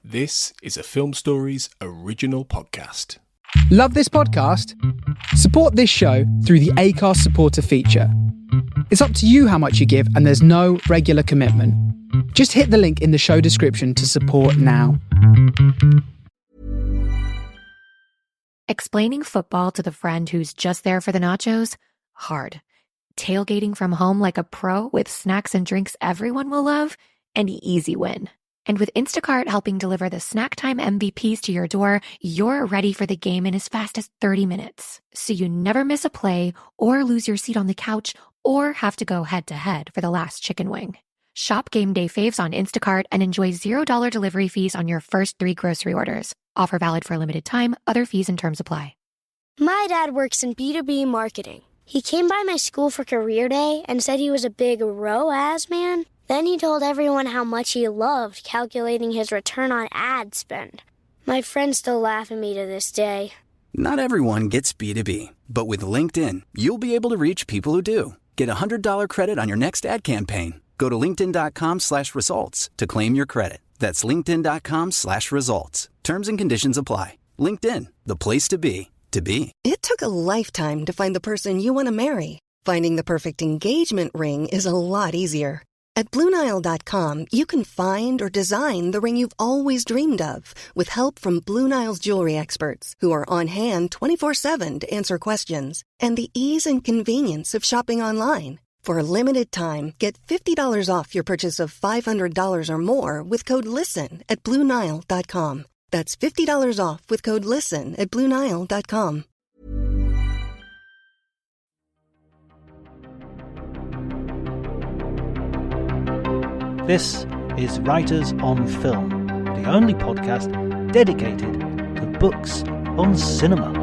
This is a Film Stories original podcast. Love this podcast? Support this show through the Acast supporter feature. It's up to you how much you give and there's no regular commitment. Just hit the link in the show description to support now. Explaining football to the friend who's just there for the nachos? Hard. Tailgating from home like a pro with snacks and drinks everyone will love? An easy win. And with Instacart helping deliver the snack time MVPs to your door, you're ready for the game in as fast as 30 minutes. So you never miss a play or lose your seat on the couch or have to go head-to-head for the last chicken wing. Shop Game Day Faves on Instacart and enjoy $0 delivery fees on your first 3 grocery orders. Offer valid for a limited time. Other fees and terms apply. My dad works in B2B marketing. He came by my school for career day and said he was a big ROAS man. Then he told everyone how much he loved calculating his return on ad spend. My friends still laugh at me to this day. Not everyone gets B2B, but with LinkedIn, you'll be able to reach people who do. Get a $100 credit on your next ad campaign. Go to linkedin.com/results to claim your credit. That's linkedin.com/results. Terms and conditions apply. LinkedIn, the place to be, to be. It took a lifetime to find the person you want to marry. Finding the perfect engagement ring is a lot easier. At BlueNile.com, you can find or design the ring you've always dreamed of with help from Blue Nile's jewelry experts who are on hand 24/7 to answer questions. And the ease and convenience of shopping online. For a limited time, get $50 off your purchase of $500 or more with code LISTEN at BlueNile.com. That's $50 off with code LISTEN at BlueNile.com. This is Writers on Film, the only podcast dedicated to books on cinema.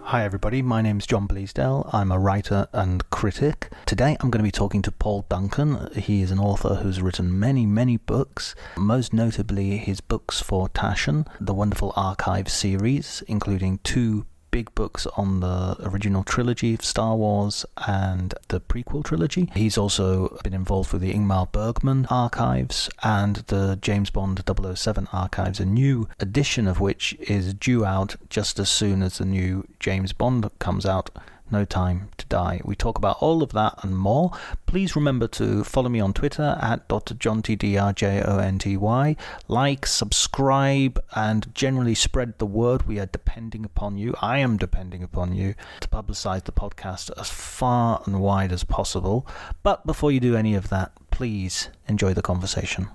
Hi everybody, my name's John Bleasdale. I'm a writer and critic. Today I'm going to be talking to Paul Duncan. He is an author who's written many books, most notably his books for Taschen, the wonderful archive series, including 2 big books on the original trilogy of Star Wars and the prequel trilogy. He's also been involved with the Ingmar Bergman archives and the James Bond 007 archives, a new edition of which is due out just as soon as the new James Bond comes out, No Time to Die. We talk about all of that and more. Please remember to follow me on Twitter at @DrJohnTDRJONTY. Like, subscribe, and generally spread the word. We are depending upon you. I am depending upon you to publicize the podcast as far and wide as possible. But before you do any of that, please enjoy the conversation.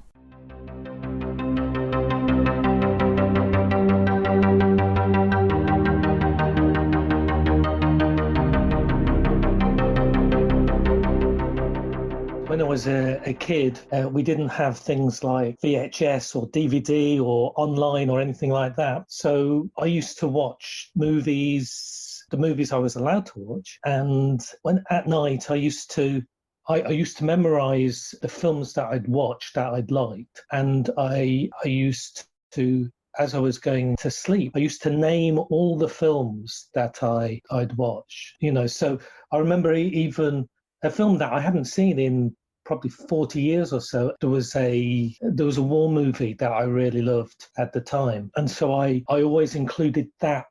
When I was a kid, we didn't have things like VHS or DVD or online or anything like that. So I used to watch movies, the movies I was allowed to watch. And when at night, I used to memorize the films that I'd watched that I'd liked. And I used to, as I was going to sleep, I used to name all the films that I'd watched. So I remember even a film that I hadn't seen in probably 40 years or so. There was a war movie that I really loved at the time, and so I always included that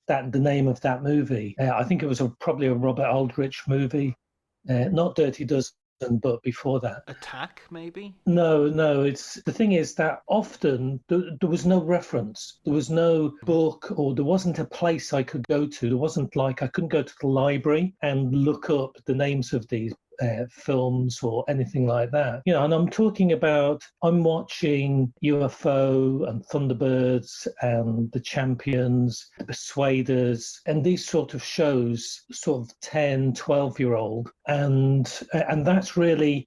the name of that movie. I think it was probably a Robert Aldrich movie, not Dirty Dozen, but before that. Attack, maybe? No. It's the thing is that often there was no reference. There was no book, or there wasn't a place I could go to. There wasn't like I couldn't go to the library and look up the names of these films or anything like that. And I'm watching UFO and Thunderbirds and The Champions, The Persuaders, and these sort of shows, sort of 10, 12-year-old. And that was really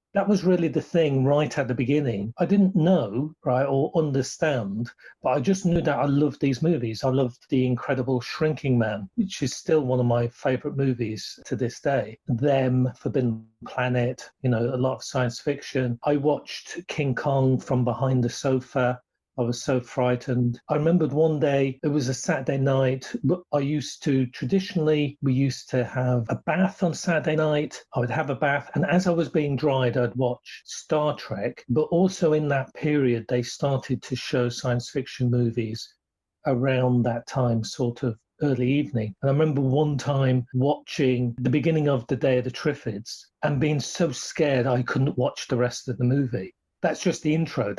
the thing right at the beginning. I didn't know, right, or understand, but I just knew that I loved these movies. I loved The Incredible Shrinking Man, which is still one of my favorite movies to this day. Them, Forbidden Planet, a lot of science fiction. I watched King Kong from behind the sofa. I was so frightened. I remembered one day, it was a Saturday night, but traditionally, we used to have a bath on Saturday night. I would have a bath, and as I was being dried, I'd watch Star Trek. But also in that period, they started to show science fiction movies around that time, sort of early evening. And I remember one time watching the beginning of The Day of the Triffids and being so scared I couldn't watch the rest of the movie. That's just the intro.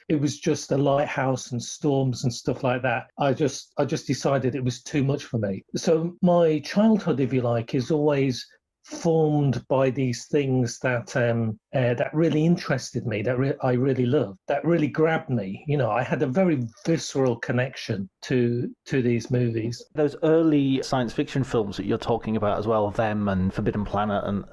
It was just a lighthouse and storms and stuff like that. I just decided it was too much for me. So my childhood, if you like, is always formed by these things that really interested me, I really loved, that really grabbed me. I had a very visceral connection to these movies. Those early science fiction films that you're talking about as well, them and Forbidden Planet, and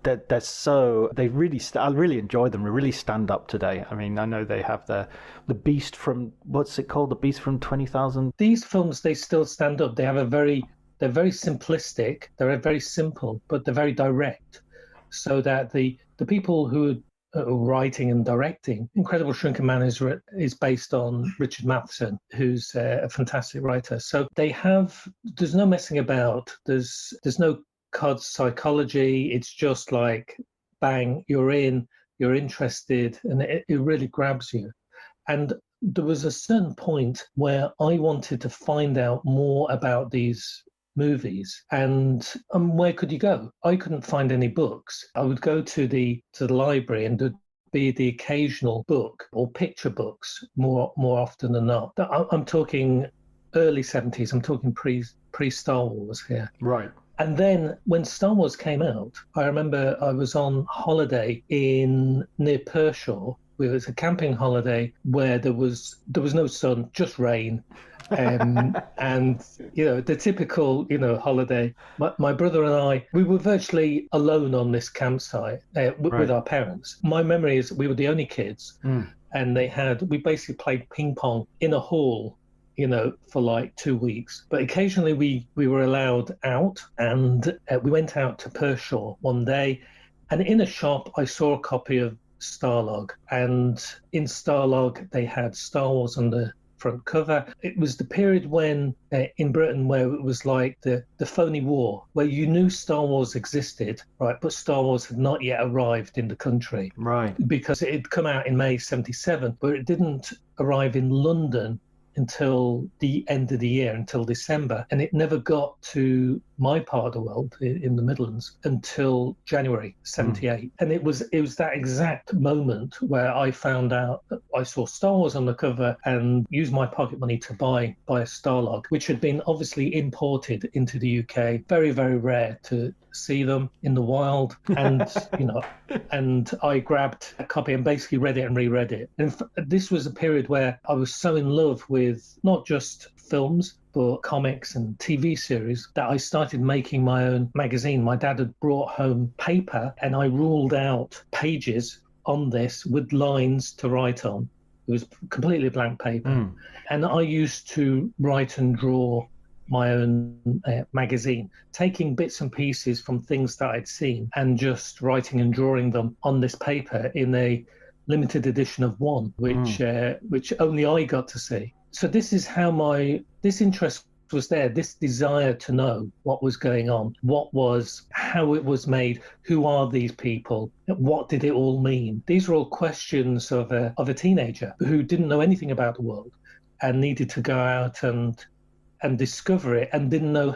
I really enjoy them. They really stand up today. I mean, I know they have the Beast from, what's it called? The Beast from 20,000. These films, they still stand up. They're very simplistic. They're very simple, but they're very direct. So that the people who are writing and directing, Incredible Shrinking Man is based on Richard Matheson, who's a fantastic writer. So there's no messing about. There's no cod psychology. It's just like, bang, you're interested, and it really grabs you. And there was a certain point where I wanted to find out more about these movies, and where could you go? I couldn't find any books. I would go to the library, and there'd be the occasional book or picture books more often than not. I'm talking early 70s. I'm talking pre Star Wars here. Right. And then when Star Wars came out, I remember I was on holiday near Pershore. It was a camping holiday where there was no sun, just rain. And the typical holiday. My brother and I, we were virtually alone on this campsite with our parents. My memory is we were the only kids, and we basically played ping pong in a hall, for like 2 weeks. But occasionally we were allowed out, and we went out to Pershore one day, and in a shop I saw a copy of Starlog, and in Starlog they had Star Wars on the front cover. It was the period when in Britain where it was like the phony war, where you knew Star Wars existed, right, but Star Wars had not yet arrived in the country, right, because it had come out in May 77, but it didn't arrive in London until the end of the year, until December, and it never got to my part of the world in the Midlands until January 78. And it was that exact moment where I found out that I saw Star Wars on the cover and used my pocket money to buy a Starlog, which had been obviously imported into the UK. Very, very rare to see them in the wild, and and I grabbed a copy and basically read it and reread it. And this was a period where I was so in love with not just films but comics and TV series that I started making my own magazine. My dad had brought home paper, and I ruled out pages on this with lines to write on. It was completely blank paper. And I used to write and draw my own magazine, taking bits and pieces from things that I'd seen and just writing and drawing them on this paper in a limited edition of one, which only I got to see. So this is how this interest was there, this desire to know what was going on, how it was made, who are these people, what did it all mean? These are all questions of a teenager who didn't know anything about the world and needed to go out and discover it, and didn't know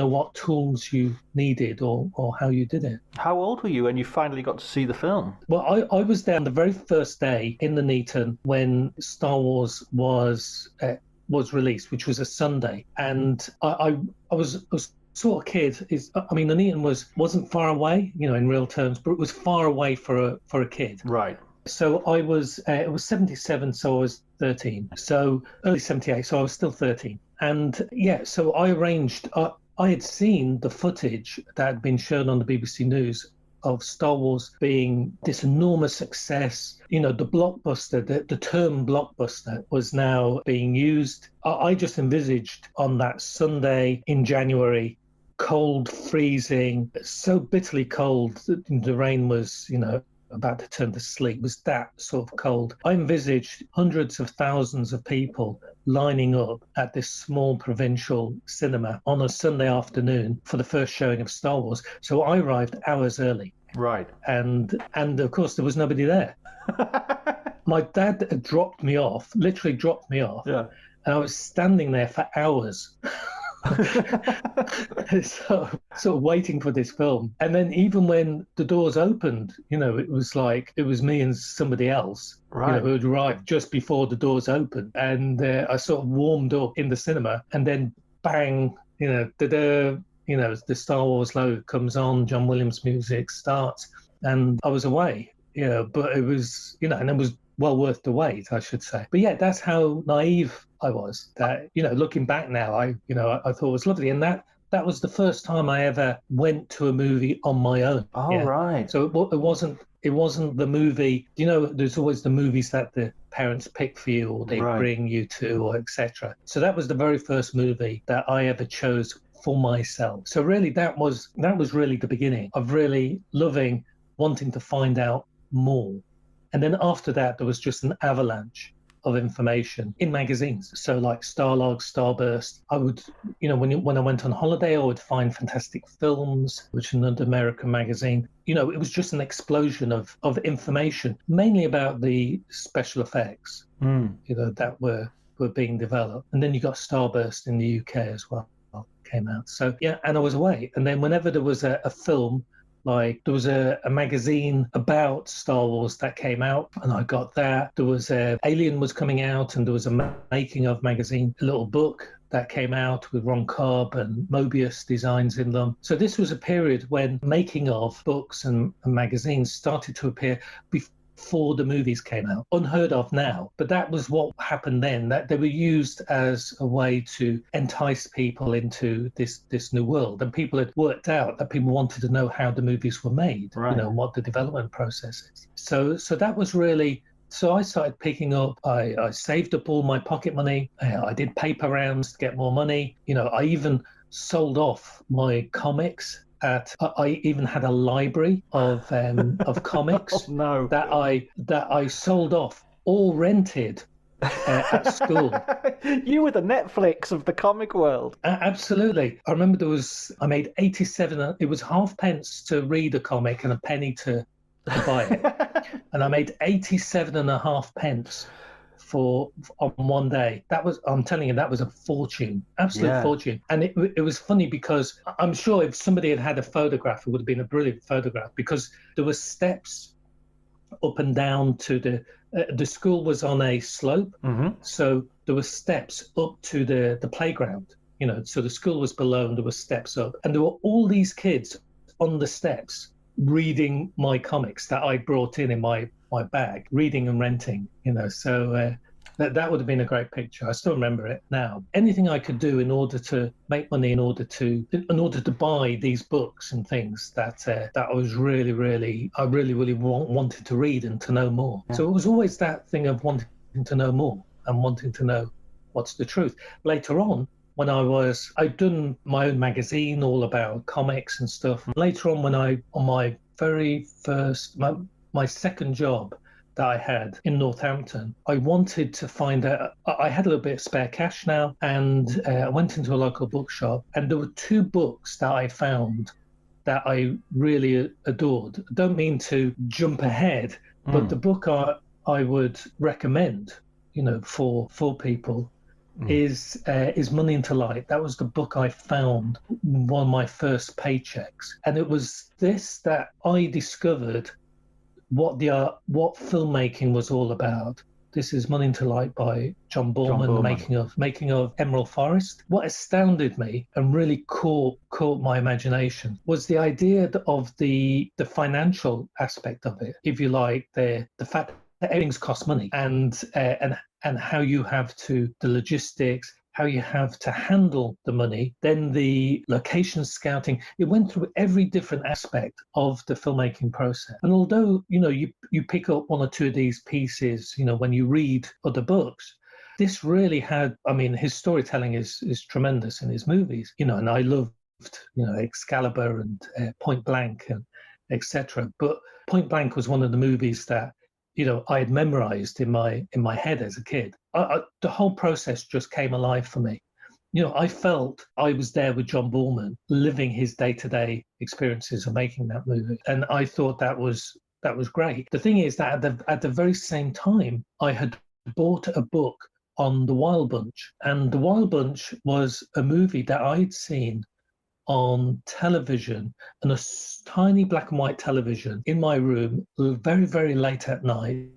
what tools you needed or how you did it. How old were you when you finally got to see the film? Well, I was there on the very first day in the Nuneaton when Star Wars was released, which was a Sunday, and I was sort of kid. The Nuneaton wasn't far away, in real terms, but it was far away for a kid. Right. So I was, it was 77, so I was 13. So early 78, so I was still 13. And so I arranged, I had seen the footage that had been shown on the BBC News of Star Wars being this enormous success. The blockbuster, the term blockbuster was now being used. I just envisaged on that Sunday in January, cold, freezing, so bitterly cold that the rain was, about to turn to sleep. It was that sort of cold. I envisaged hundreds of thousands of people lining up at this small provincial cinema on a Sunday afternoon for the first showing of Star Wars. So I arrived hours early. Right. And of course there was nobody there. My dad had dropped me off, literally dropped me off. Yeah. And I was standing there for hours. so sort of waiting for this film. And then even when the doors opened, it was like it was me and somebody else, Right. who had arrived just before the doors opened. And I sort of warmed up in the cinema, and then bang, the Star Wars logo comes on, John Williams music starts, and I was away. But it was, and it was well worth the wait, I should say. But yeah, that's how naive I was. That, looking back now, I thought it was lovely. And that was the first time I ever went to a movie on my own. Oh, right. So it wasn't the movie. There's always the movies that the parents pick for you, or they bring you to, or etc. So that was the very first movie that I ever chose for myself. So really, that was really the beginning of really wanting to find out more. And then after that, there was just an avalanche of information in magazines. So like Starlog, Starburst. I would, when I went on holiday, I would find Fantastic Films, which is another American magazine. It was just an explosion of information, mainly about the special effects, that were being developed. And then you got Starburst in the UK as well, came out. So yeah, and I was away. And then whenever there was a film, like there was a magazine about Star Wars that came out, and I got that. There was Alien was coming out, and there was a making of magazine, a little book that came out with Ron Cobb and Mobius designs in them. So this was a period when making of books and magazines started to appear before the movies came out. Unheard of now, but that was what happened then, that they were used as a way to entice people into this new world. And people had worked out that people wanted to know how the movies were made, and what the development process is. So that was really... So I started picking up, I saved up all my pocket money. I did paper rounds to get more money. I even sold off my comics. I even had a library of comics that I sold off, all rented at school. You were the Netflix of the comic world. Absolutely. I remember I made 87, it was halfpence to read a comic and a penny to buy it. And I made 87.5 pence on one day. I'm telling you, that was a fortune, absolute fortune. And it was funny because I'm sure if somebody had had a photograph, it would have been a brilliant photograph, because there were steps up and down to the school was on a slope. So there were steps up to the playground, so the school was below and there were steps up, and there were all these kids on the steps reading my comics that I brought in my bag, reading and renting, so that would have been a great picture. I still remember it now. Anything I could do in order to make money, in order to buy these books and things that I was really wanted to read and to know more. So it was always that thing of wanting to know more and wanting to know what's the truth. Later on, when I'd done my own magazine all about comics and stuff. Later on, on my very first, my second job that I had in Northampton, I wanted to find out, I had a little bit of spare cash now, and I went into a local bookshop, and there were two books that I found that I really adored. I don't mean to jump ahead, but the book I would recommend, for people is Money into Light. That was the book I found one of my first paychecks, and it was this that I discovered what filmmaking was all about. This is Money into Light by John Boorman, making of Emerald Forest. What astounded me and really caught my imagination was the idea of the financial aspect of it, if you like, the fact that everything's cost money, and how you have to, the logistics, how you have to handle the money, then the location scouting. It went through every different aspect of the filmmaking process. And although, you pick up one or two of these pieces, when you read other books, this really had, his storytelling is tremendous in his movies, and I loved, Excalibur and Point Blank and etc. But Point Blank was one of the movies that, I had memorized in my head as a kid. The whole process just came alive for me. I felt I was there with John Boorman, living his day-to-day experiences of making that movie, and I thought that was great. The thing is that at the very same time, I had bought a book on The Wild Bunch, and The Wild Bunch was a movie that I'd seen on television, and tiny black and white television in my room, very, very late at night.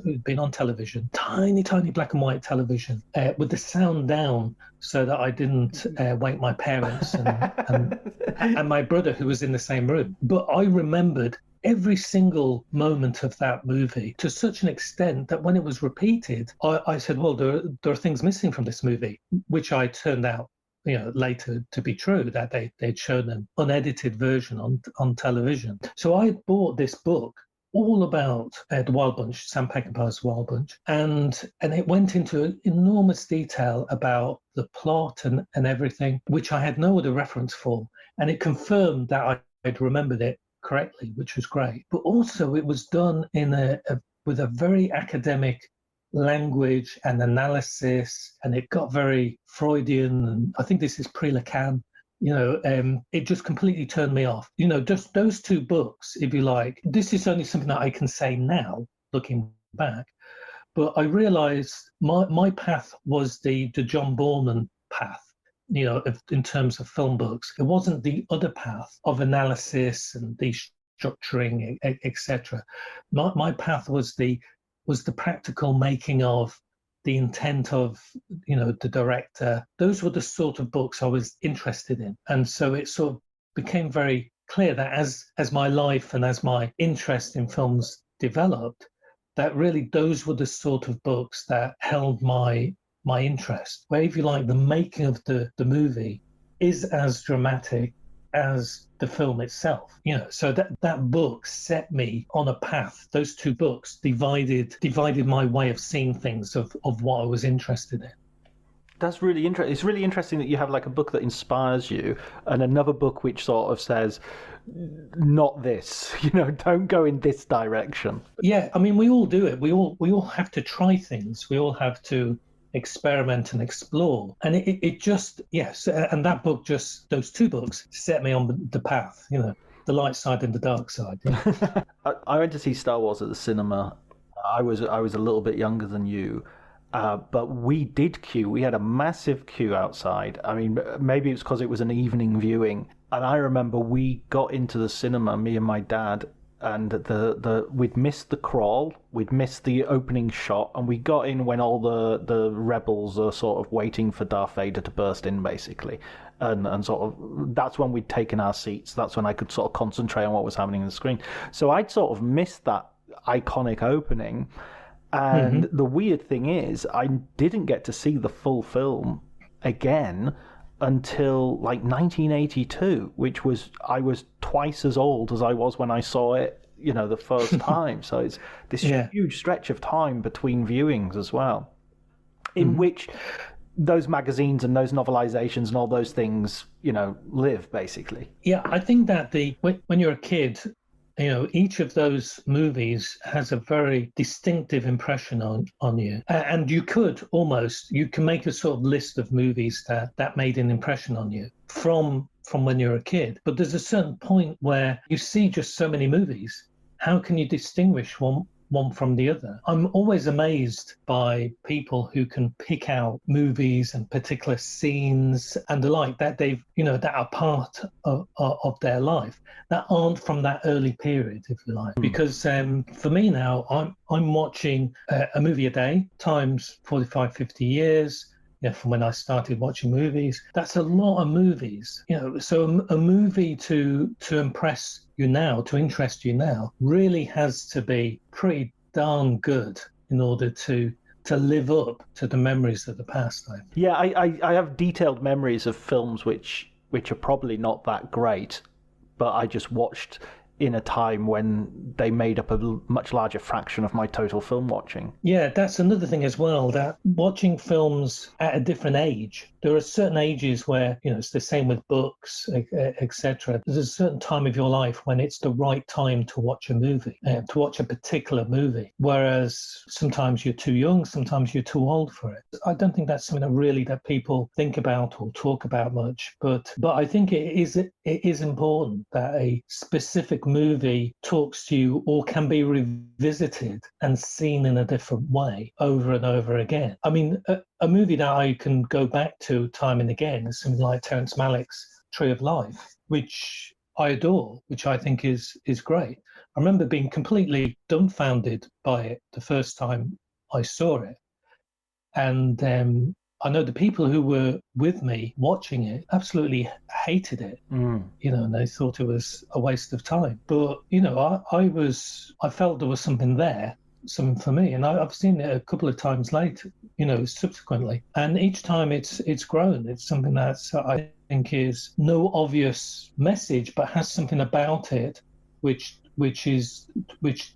It'd been on television, tiny, tiny black and white television, with the sound down so that I didn't wake my parents and my brother, who was in the same room. But I remembered every single moment of that movie to such an extent that when it was repeated, I said, well, there are things missing from this movie, which I turned out later to be true, that they'd shown an unedited version on television. So I bought this book all about the Wild Bunch, Sam Peckinpah's Wild Bunch, and it went into enormous detail about the plot and everything, which I had no other reference for, and it confirmed that I'd remembered it correctly, which was great. But also it was done with a very academic language and analysis, and it got very Freudian, and I think this is pre-Lacan. It just completely turned me off. Just those two books, if you like. This is only something that I can say now, looking back. But I realised my path was the John Boorman path. In terms of film books, it wasn't the other path of analysis and destructuring, etc. My path was the practical making of, the intent of, the director. Those were the sort of books I was interested in. And so it sort of became very clear that as my life and as my interest in films developed, that really those were the sort of books that held my interest, where, if you like, the making of the movie is as dramatic as the film itself. So that book set me on a path. Those two books divided my way of seeing things, of what I was interested in. That's really interesting. It's really interesting that you have like a book that inspires you and another book which sort of says, not this, don't go in this direction. Yeah, I mean, we all do it. We all have to try things. We all have to experiment and explore, and it just, yes, and that book, just those two books, set me on the path, the light side and the dark side. Yeah. I went to see Star Wars at the cinema. I was a little bit younger than you, but we did queue. We had a massive queue outside. I mean, maybe it's because it was an evening viewing, and I remember we got into the cinema, me and my dad, and we'd missed the crawl, we'd missed the opening shot, and we got in when all the rebels are sort of waiting for Darth Vader to burst in, basically, and sort of that's when we'd taken our seats. That's when I could sort of concentrate on what was happening on the screen. So I'd sort of missed that iconic opening, and the weird thing is I didn't get to see the full film again until like 1982, which was, I was twice as old as I was when I saw it, the first time. So it's this huge stretch of time between viewings as well, in which those magazines and those novelizations and all those things, live, basically. Yeah, I think that when you're a kid, each of those movies has a very distinctive impression on you. And you can make a sort of list of movies that made an impression on you from when you're a kid. But there's a certain point where you see just so many movies. How can you distinguish one from the other? I'm always amazed by people who can pick out movies and particular scenes and the like that they've, that are part of their life, that aren't from that early period, if you like. Because for me now, I'm watching a movie a day times 45, 50 years. From when I started watching movies, that's a lot of movies. So a movie to impress you now, to interest you now, really has to be pretty darn good in order to live up to the memories of the past. Yeah, I have detailed memories of films which are probably not that great, but I just watched in a time when they made up a much larger fraction of my total film watching. Yeah, that's another thing as well, that watching films at a different age, there are certain ages where, it's the same with books, etc. There's a certain time of your life when it's the right time to watch a movie, to watch a particular movie, whereas sometimes you're too young, sometimes you're too old for it. I don't think that's something that people think about or talk about much, but I think it is important that a specific movie talks to you or can be revisited and seen in a different way over and over again. I mean, a movie that I can go back to time and again is something like Terrence Malick's Tree of Life, which I adore, which I think is great. I remember being completely dumbfounded by it the first time I saw it. And I know the people who were with me watching it absolutely hated it, and they thought it was a waste of time. But, I felt there was something there, something for me. And I've seen it a couple of times later, subsequently. And each time it's grown. It's something that I think is no obvious message, but has something about it which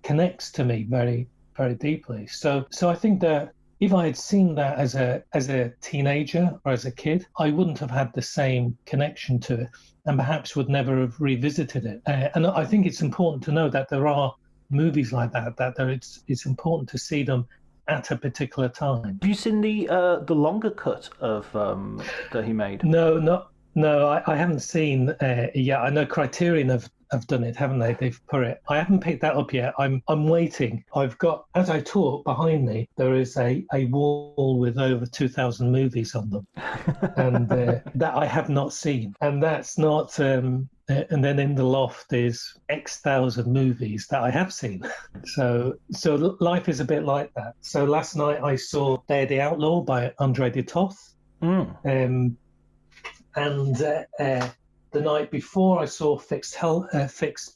connects to me very, very deeply. So I think that if I had seen that as a teenager or as a kid, I wouldn't have had the same connection to it, and perhaps would never have revisited it. And I think it's important to know that there are movies like that. It's important to see them at a particular time. Have you seen the longer cut of that he made? No, I haven't seen yet. I know Criterion have done it, haven't they? They've put it. I haven't picked that up yet. I'm waiting. I've got, as I talk, behind me, there is a wall with over 2,000 movies on them, and that I have not seen. And that's not. And then in the loft is X thousand movies that I have seen. So life is a bit like that. So last night I saw Day of the Outlaw by André de Toth. And the night before, I saw Fixed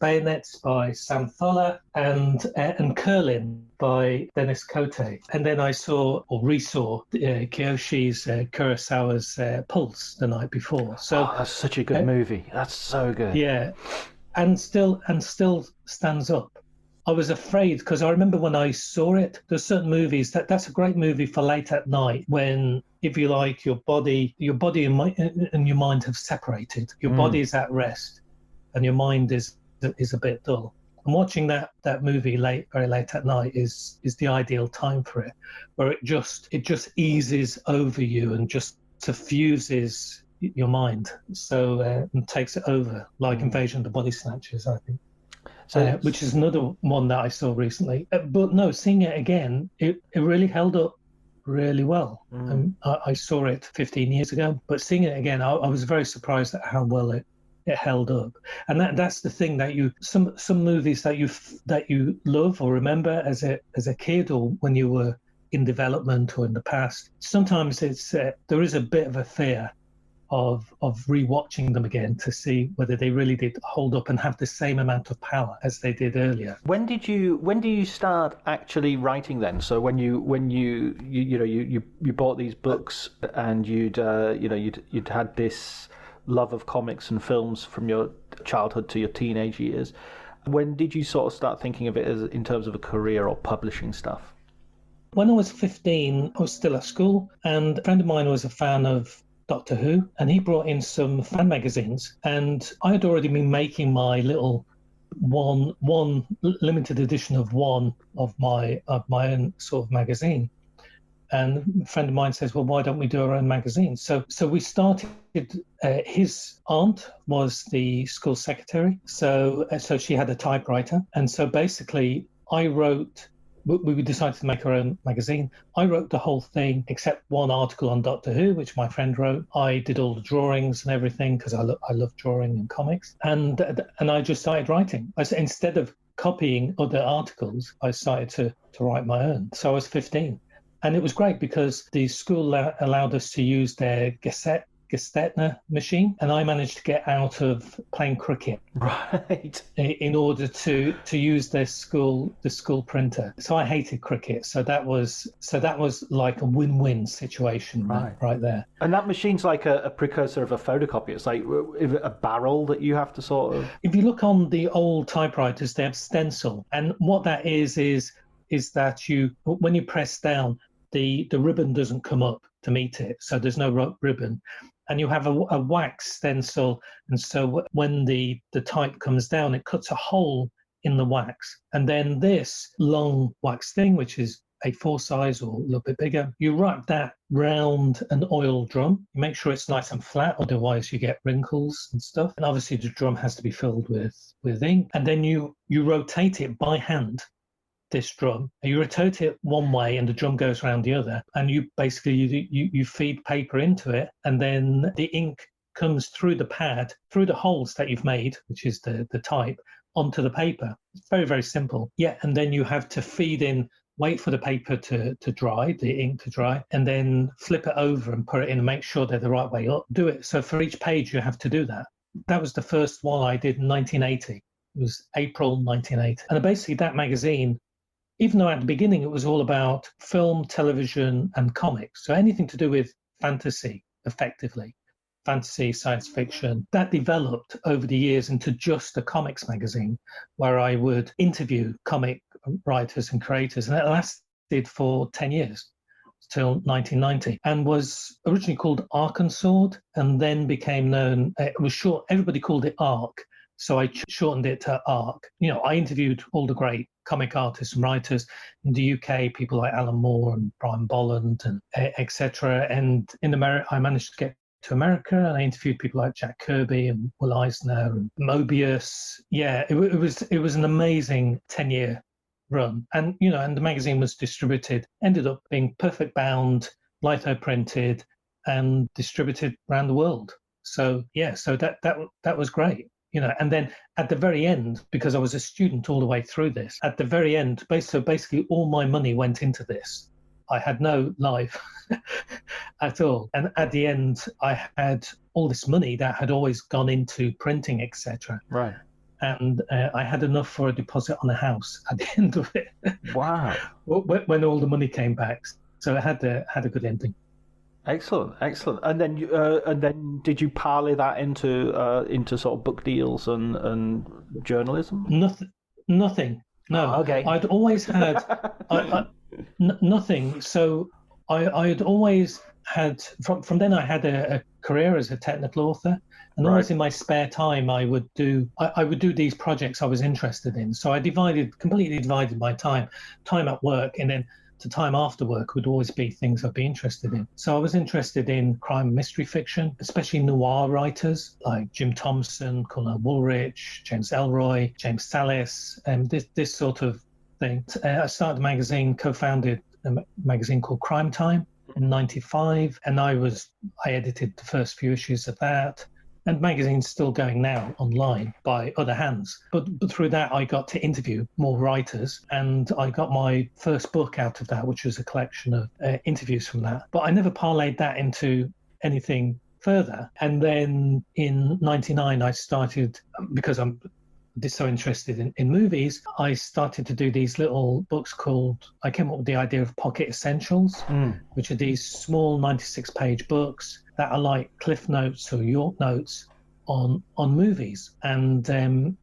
Bayonets by Sam Fuller and Curlin by Dennis Cote. And then I saw or resaw Kiyoshi's Kurosawa's Pulse the night before. So that's such a good movie. That's so good. Yeah, and still stands up. I was afraid because I remember when I saw it, there's certain movies that's a great movie for late at night when, if you like, your body and your mind have separated. Your body is at rest, and your mind is a bit dull. And watching that movie very late at night is the ideal time for it, where it just eases over you and just suffuses your mind, and takes it over, like Invasion of the Body Snatchers, I think. So, which is another one that I saw recently. But no, seeing it again, it really held up really well. I saw it 15 years ago, but seeing it again, I was very surprised at how well it held up. And that's the thing, that some movies that you love or remember as a kid or when you were in development or in the past, sometimes it's there is a bit of a fear of rewatching them again to see whether they really did hold up and have the same amount of power as they did earlier. When did you start actually writing then? So when you bought these books and you'd had this love of comics and films from your childhood to your teenage years, when did you sort of start thinking of it as in terms of a career or publishing stuff? When I was 15, I was still at school, and a friend of mine was a fan of Doctor Who, and he brought in some fan magazines, and I had already been making my little one limited edition of one of my own sort of magazine. And a friend of mine says, well, why don't we do our own magazine? So we started. His aunt was the school secretary, so she had a typewriter, and so basically we decided to make our own magazine. I wrote the whole thing except one article on Doctor Who, which my friend wrote. I did all the drawings and everything because I love drawing and comics. And I just started writing. Instead of copying other articles, I started to write my own. So I was 15. And it was great because the school allowed us to use their Gazette Gestetner machine, and I managed to get out of playing cricket Right. in order to use the school printer. So I hated cricket. So that was like a win-win situation right there. And that machine's like a precursor of a photocopier. It's like a barrel that you have to sort of... If you look on the old typewriters, they have stencil, and what that is that when you press down, the ribbon doesn't come up to meet it, so there's no ribbon, and you have a wax stencil, and so when the type comes down, it cuts a hole in the wax, and then this long wax thing, which is A4 size or a little bit bigger, you wrap that round an oil drum. You make sure it's nice and flat, otherwise you get wrinkles and stuff. And obviously the drum has to be filled with ink, and then you rotate it by hand, this drum. You rotate it one way and the drum goes around the other, and you basically you feed paper into it, and then the ink comes through the pad, through the holes that you've made, which is the type, onto the paper. It's very, very simple. Yeah, and then you have to feed in, wait for the paper to dry, the ink to dry, and then flip it over and put it in and make sure they're the right way up. Do it. So for each page you have to do that. That was the first one I did in 1980. It was April 1980. And basically that magazine, even though at the beginning it was all about film, television, and comics, so anything to do with fantasy, effectively, fantasy, science fiction, that developed over the years into just a comics magazine where I would interview comic writers and creators, and it lasted for 10 years till 1990, and was originally called Arkansas, and then became known, it was short, everybody called it ARC, so I shortened it to ARC. I interviewed all the great comic artists and writers in the UK, people like Alan Moore and Brian Bolland and etc. And in America, I managed to get to America, and I interviewed people like Jack Kirby and Will Eisner and Mobius. Yeah, it was an amazing 10-year run, and and the magazine was distributed, ended up being perfect bound, litho printed, and distributed around the world. So that was great. And then at the very end, because I was a student all the way through this, at the very end, so basically all my money went into this. I had no life at all. And at the end, I had all this money that had always gone into printing, etc. Right. And I had enough for a deposit on a house at the end of it. Wow. When all the money came back. So it had a good ending. Excellent. And then did you parlay that into sort of book deals and journalism? Nothing. No. Oh, okay. I'd always had nothing. So I had always had from then I had a career as a technical author, and always in my spare time I would do these projects I was interested in. So I completely divided my time at work, and then the time after work would always be things I'd be interested in. So I was interested in crime and mystery fiction, especially noir writers like Jim Thompson, Colonel Woolrich, James Ellroy, James Sallis, and this sort of thing. I started a magazine, co-founded a magazine called Crime Time in '95, and I edited the first few issues of that. And the magazine's still going now online by other hands. But through that, I got to interview more writers, and I got my first book out of that, which was a collection of interviews from that. But I never parlayed that into anything further. And then in '99, I started, because I'm so interested in movies, I started to do these little books I came up with the idea of Pocket Essentials, which are these small 96-page books that are like Cliff Notes or York Notes on movies. And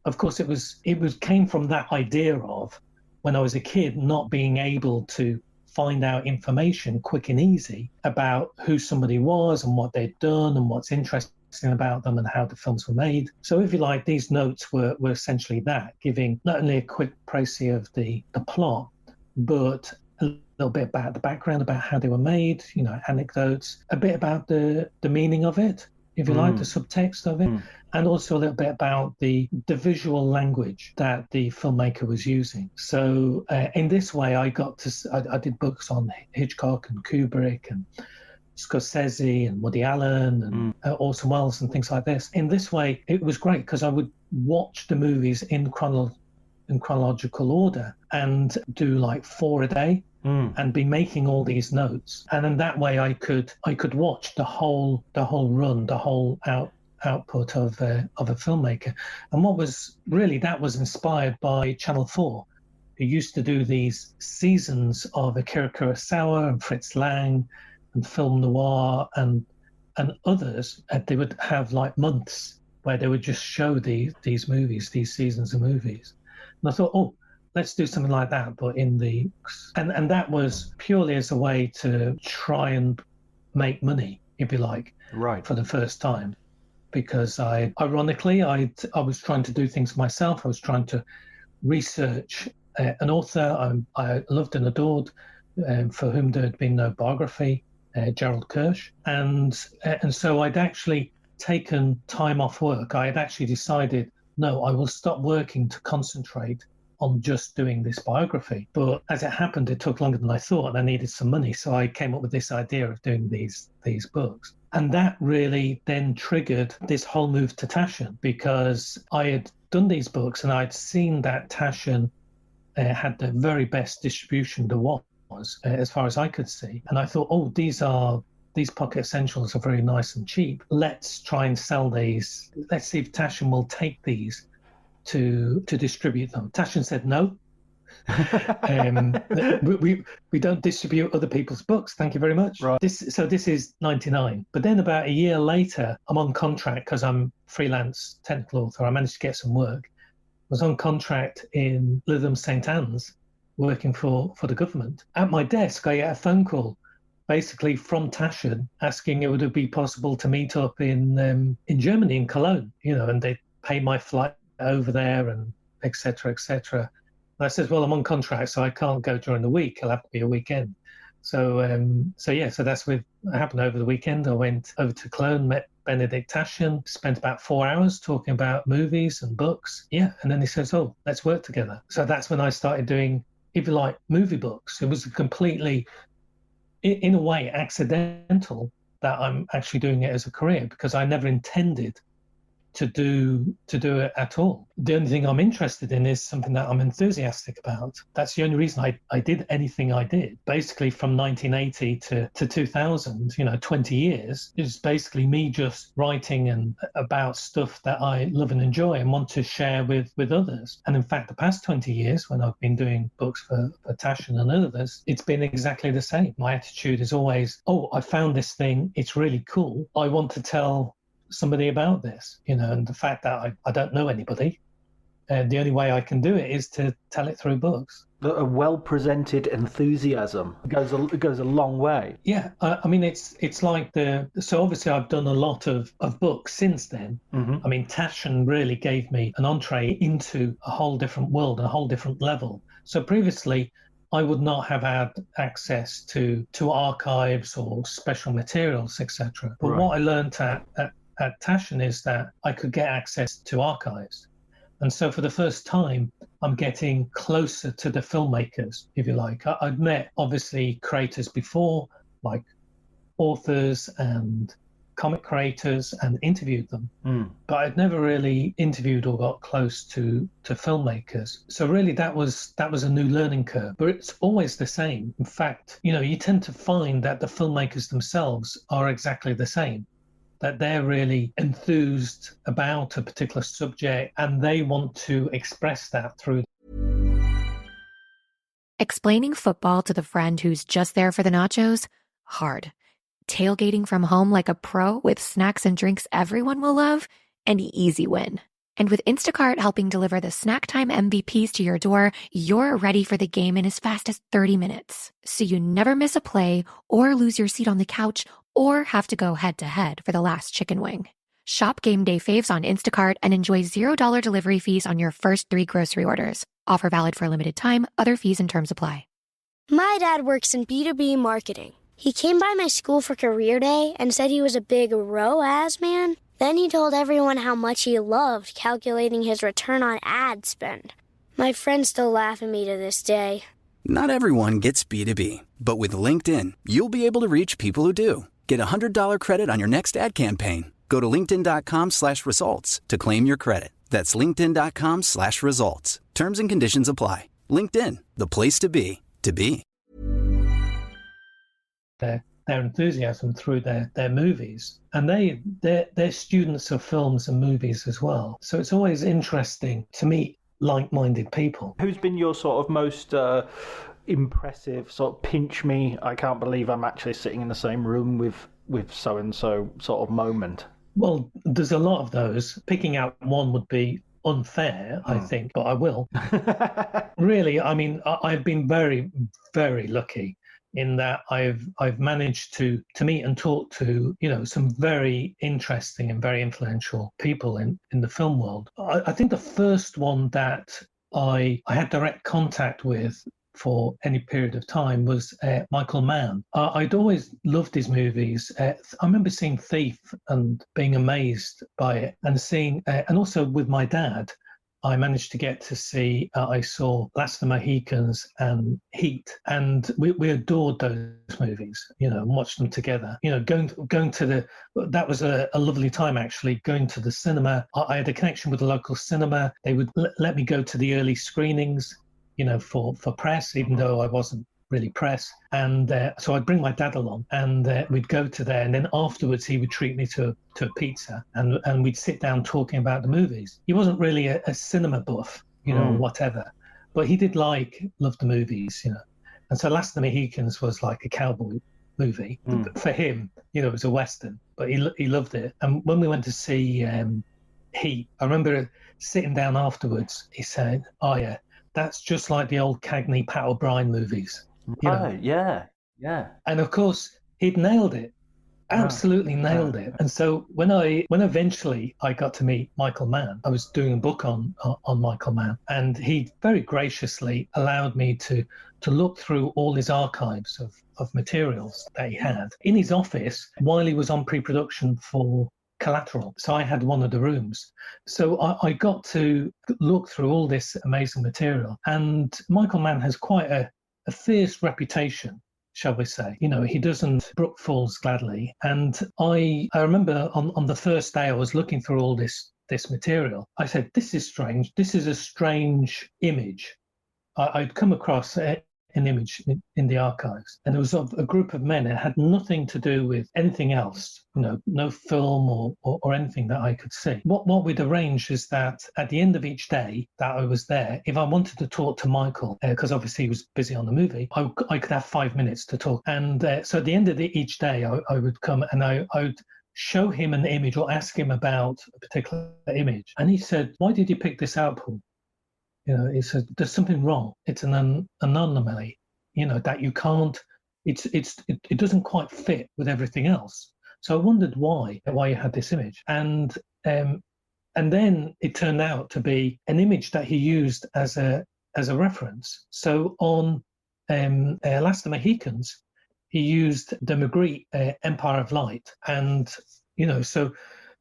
of course it came from that idea of, when I was a kid, not being able to find out information quick and easy about who somebody was and what they'd done and what's interesting about them and how the films were made. So if you like, these notes were essentially that, giving not only a quick précis of the plot, but a little bit about the background, about how they were made, anecdotes, a bit about the meaning of it, if you like, the subtext of it, and also a little bit about the visual language that the filmmaker was using. So in this way, I did books on Hitchcock and Kubrick and Scorsese and Woody Allen and Orson Welles and things like this. In this way, it was great because I would watch the movies in chronological order and do like 4 a day. and be making all these notes. And then that way I could watch the whole run, the whole output of a filmmaker. And what was really, that was inspired by Channel 4, who used to do these seasons of Akira Kurosawa and Fritz Lang and film noir and others. And they would have like months where they would just show these movies, these seasons of movies. And I thought, oh, let's do something like that, but in the... And that was purely as a way to try and make money, if you like, right, for the first time. Because I was trying to do things myself. I was trying to research an author I loved and adored, for whom there had been no biography, Gerald Kirsch. And so I'd actually taken time off work. I had actually decided, no, I will stop working to concentrate on just doing this biography. But as it happened, it took longer than I thought, and I needed some money. So I came up with this idea of doing these books. And that really then triggered this whole move to Taschen, because I had done these books and I'd seen that Taschen had the very best distribution there was, as far as I could see. And I thought, oh, these pocket essentials are very nice and cheap. Let's try and sell these. Let's see if Taschen will take these to distribute them. Taschen said no. We don't distribute other people's books, thank you very much. Right. This is 99. But then about a year later, I'm on contract because I'm freelance technical author. I managed to get some work. I was on contract in Lytham St Anne's, working for the government. At my desk, I get a phone call, basically from Taschen, asking if it would be possible to meet up in Germany, in Cologne, and they'd pay my flight over there and et cetera, et cetera. And I said, well, I'm on contract, so I can't go during the week. It'll have to be a weekend. So that's what happened over the weekend. I went over to Cologne, met Benedict Taschen, spent about 4 hours talking about movies and books. Yeah, and then he says, oh, let's work together. So that's when I started doing, if you like, movie books. It was completely, in a way, accidental that I'm actually doing it as a career, because I never intended to do it at all. The only thing I'm interested in is something that I'm enthusiastic about. That's the only reason I did anything I did. Basically from 1980 to 2000, 20 years, is basically me just writing and about stuff that I love and enjoy and want to share with others. And in fact, the past 20 years, when I've been doing books for Taschen and others, it's been exactly the same. My attitude is always, oh, I found this thing, it's really cool. I want to tell somebody about this, and the fact that I don't know anybody, the only way I can do it is to tell it through books. A well-presented enthusiasm goes a long way. Yeah, I mean, it's like so obviously I've done a lot of books since then. Mm-hmm. I mean, Taschen really gave me an entree into a whole different world, a whole different level. So previously, I would not have had access to archives or special materials, etc. But what I learned at Taschen is that I could get access to archives. And so for the first time, I'm getting closer to the filmmakers, if you like. I'd met, obviously, creators before, like authors and comic creators, and interviewed them. But I'd never really interviewed or got close to filmmakers. So really that was a new learning curve. But it's always the same. In fact, you tend to find that the filmmakers themselves are exactly the same, that they're really enthused about a particular subject and they want to express that through. Explaining football to the friend who's just there for the nachos? Hard. Tailgating from home like a pro with snacks and drinks everyone will love? An easy win. And with Instacart helping deliver the snack time MVPs to your door, you're ready for the game in as fast as 30 minutes. So you never miss a play or lose your seat on the couch or have to go head-to-head for the last chicken wing. Shop Game Day Faves on Instacart and enjoy $0 delivery fees on your first 3 grocery orders. Offer valid for a limited time. Other fees and terms apply. My dad works in B2B marketing. He came by my school for career day and said he was a big ROAS man. Then he told everyone how much he loved calculating his return on ad spend. My friends still laugh at me to this day. Not everyone gets B2B, but with LinkedIn, you'll be able to reach people who do. Get a $100 credit on your next ad campaign. Go to linkedin.com/results to claim your credit. That's linkedin.com/results. Terms and conditions apply. LinkedIn, the place to be, to be. their enthusiasm through their movies, and they're students of films and movies as well. So it's always interesting to meet like-minded people. Who's been your sort of most impressive, sort of pinch me, I can't believe I'm actually sitting in the same room with so-and-so sort of moment? Well, there's a lot of those. Picking out one would be unfair, I think, but I will. Really, I mean, I've been very, very lucky in that I've managed to meet and talk to, some very interesting and very influential people in the film world. I think the first one that I had direct contact with for any period of time was Michael Mann. I'd always loved his movies. I remember seeing Thief and being amazed by it, and also with my dad, I managed to get to see, I saw Last of the Mohicans and Heat, and we adored those movies, and watched them together. Going to that was a lovely time, actually, going to the cinema. I had a connection with the local cinema. They would let me go to the early screenings, for press, even though I wasn't really press. And so I'd bring my dad along, and we'd go to there, and then afterwards he would treat me to a pizza, and we'd sit down talking about the movies. He wasn't really a cinema buff, whatever, but he did love the movies, And so Last of the Mohicans was like a cowboy movie. For him, it was a Western, but he loved it. And when we went to see Heat, I remember sitting down afterwards, he said, "Oh yeah, that's just like the old Cagney, Pat O'Brien movies." Right, yeah. And of course, he'd nailed it, absolutely nailed it. And so when eventually I got to meet Michael Mann, I was doing a book on Michael Mann, and he very graciously allowed me to look through all his archives of materials that he had in his office while he was on pre-production for Collateral. So I had one of the rooms. So I got to look through all this amazing material. And Michael Mann has quite a fierce reputation, shall we say. He doesn't brook fools gladly. And I remember on the first day I was looking through all this material. I said, "This is strange. This is a strange image." I'd come across an image in the archives, and there was a group of men. It had nothing to do with anything else, no film or anything that I could see. What we'd arranged is that at the end of each day that I was there, if I wanted to talk to Michael, because obviously he was busy on the movie, I could have 5 minutes to talk. And so at the end of each day, I would come and I would show him an image or ask him about a particular image. And he said, "Why did you pick this out, Paul?" He said, "There's something wrong. It's an anomaly, that you can't, it doesn't quite fit with everything else." So I wondered why you had this image. And then it turned out to be an image that he used as a reference. So on Last of the Mohicans, he used the Magritte Empire of Light. And, so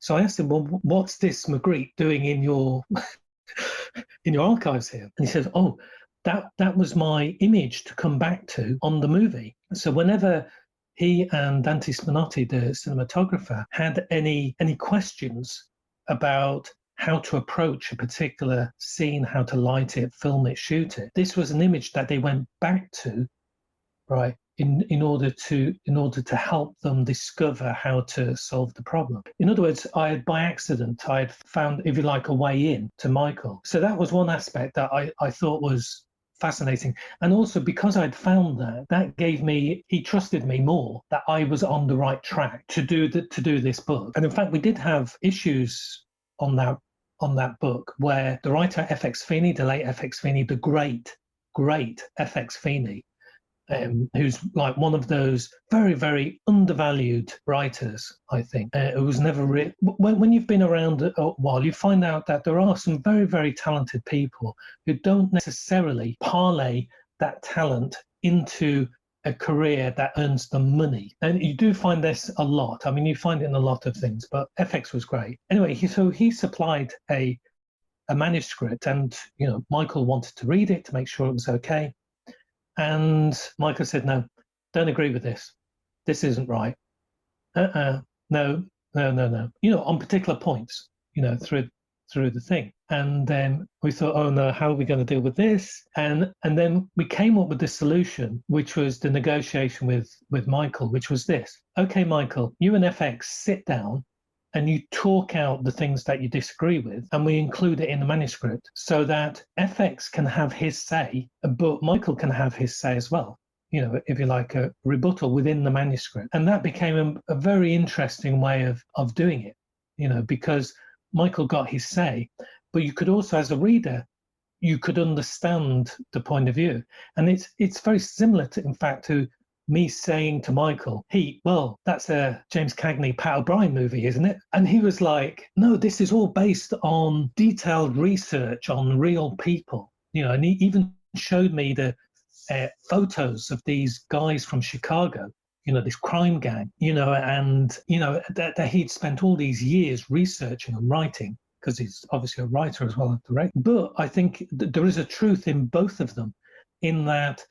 I asked him, "Well, what's this Magritte doing in your in your archives here?" And he said, "Oh, that was my image to come back to on the movie." So whenever he and Dante Spinotti, the cinematographer, had any questions about how to approach a particular scene, how to light it, film it, shoot it, this was an image that they went back to, right, in order to help them discover how to solve the problem. In other words, by accident, I had found, if you like, a way in to Michael. So that was one aspect that I thought was fascinating. And also because I'd found that gave me, he trusted me more, that I was on the right track to do this book. And in fact, we did have issues on that book where the writer FX Feeney, the late FX Feeney, the great FX Feeney, who's like one of those very, very undervalued writers, I think, who was never really... When you've been around a while, you find out that there are some very, very talented people who don't necessarily parlay that talent into a career that earns them money. And you do find this a lot. I mean, you find it in a lot of things, but FX was great. Anyway, he supplied a manuscript, and, Michael wanted to read it to make sure it was okay. And Michael said, "No, don't agree with this. This isn't right. No. On particular points, through the thing. And then we thought, oh no, how are we going to deal with this? And then we came up with this solution, which was the negotiation with Michael, which was this. Okay, Michael, you and FX sit down and you talk out the things that you disagree with, and we include it in the manuscript so that FX can have his say, but Michael can have his say as well. You know, if you like, a rebuttal within the manuscript. And that became a very interesting way of doing it, you know, because Michael got his say, but you could also, as a reader, you could understand the point of view. And it's very similar to, in fact, to me saying to Michael, well, that's a James Cagney, Pat O'Brien movie, isn't it? And he was like, no, this is all based on detailed research on real people, you know, and he even showed me the photos of these guys from Chicago, you know, this crime gang, you know, and, you know, that he'd spent all these years researching and writing, because he's obviously a writer as well as director. But I think there is a truth in both of them, in that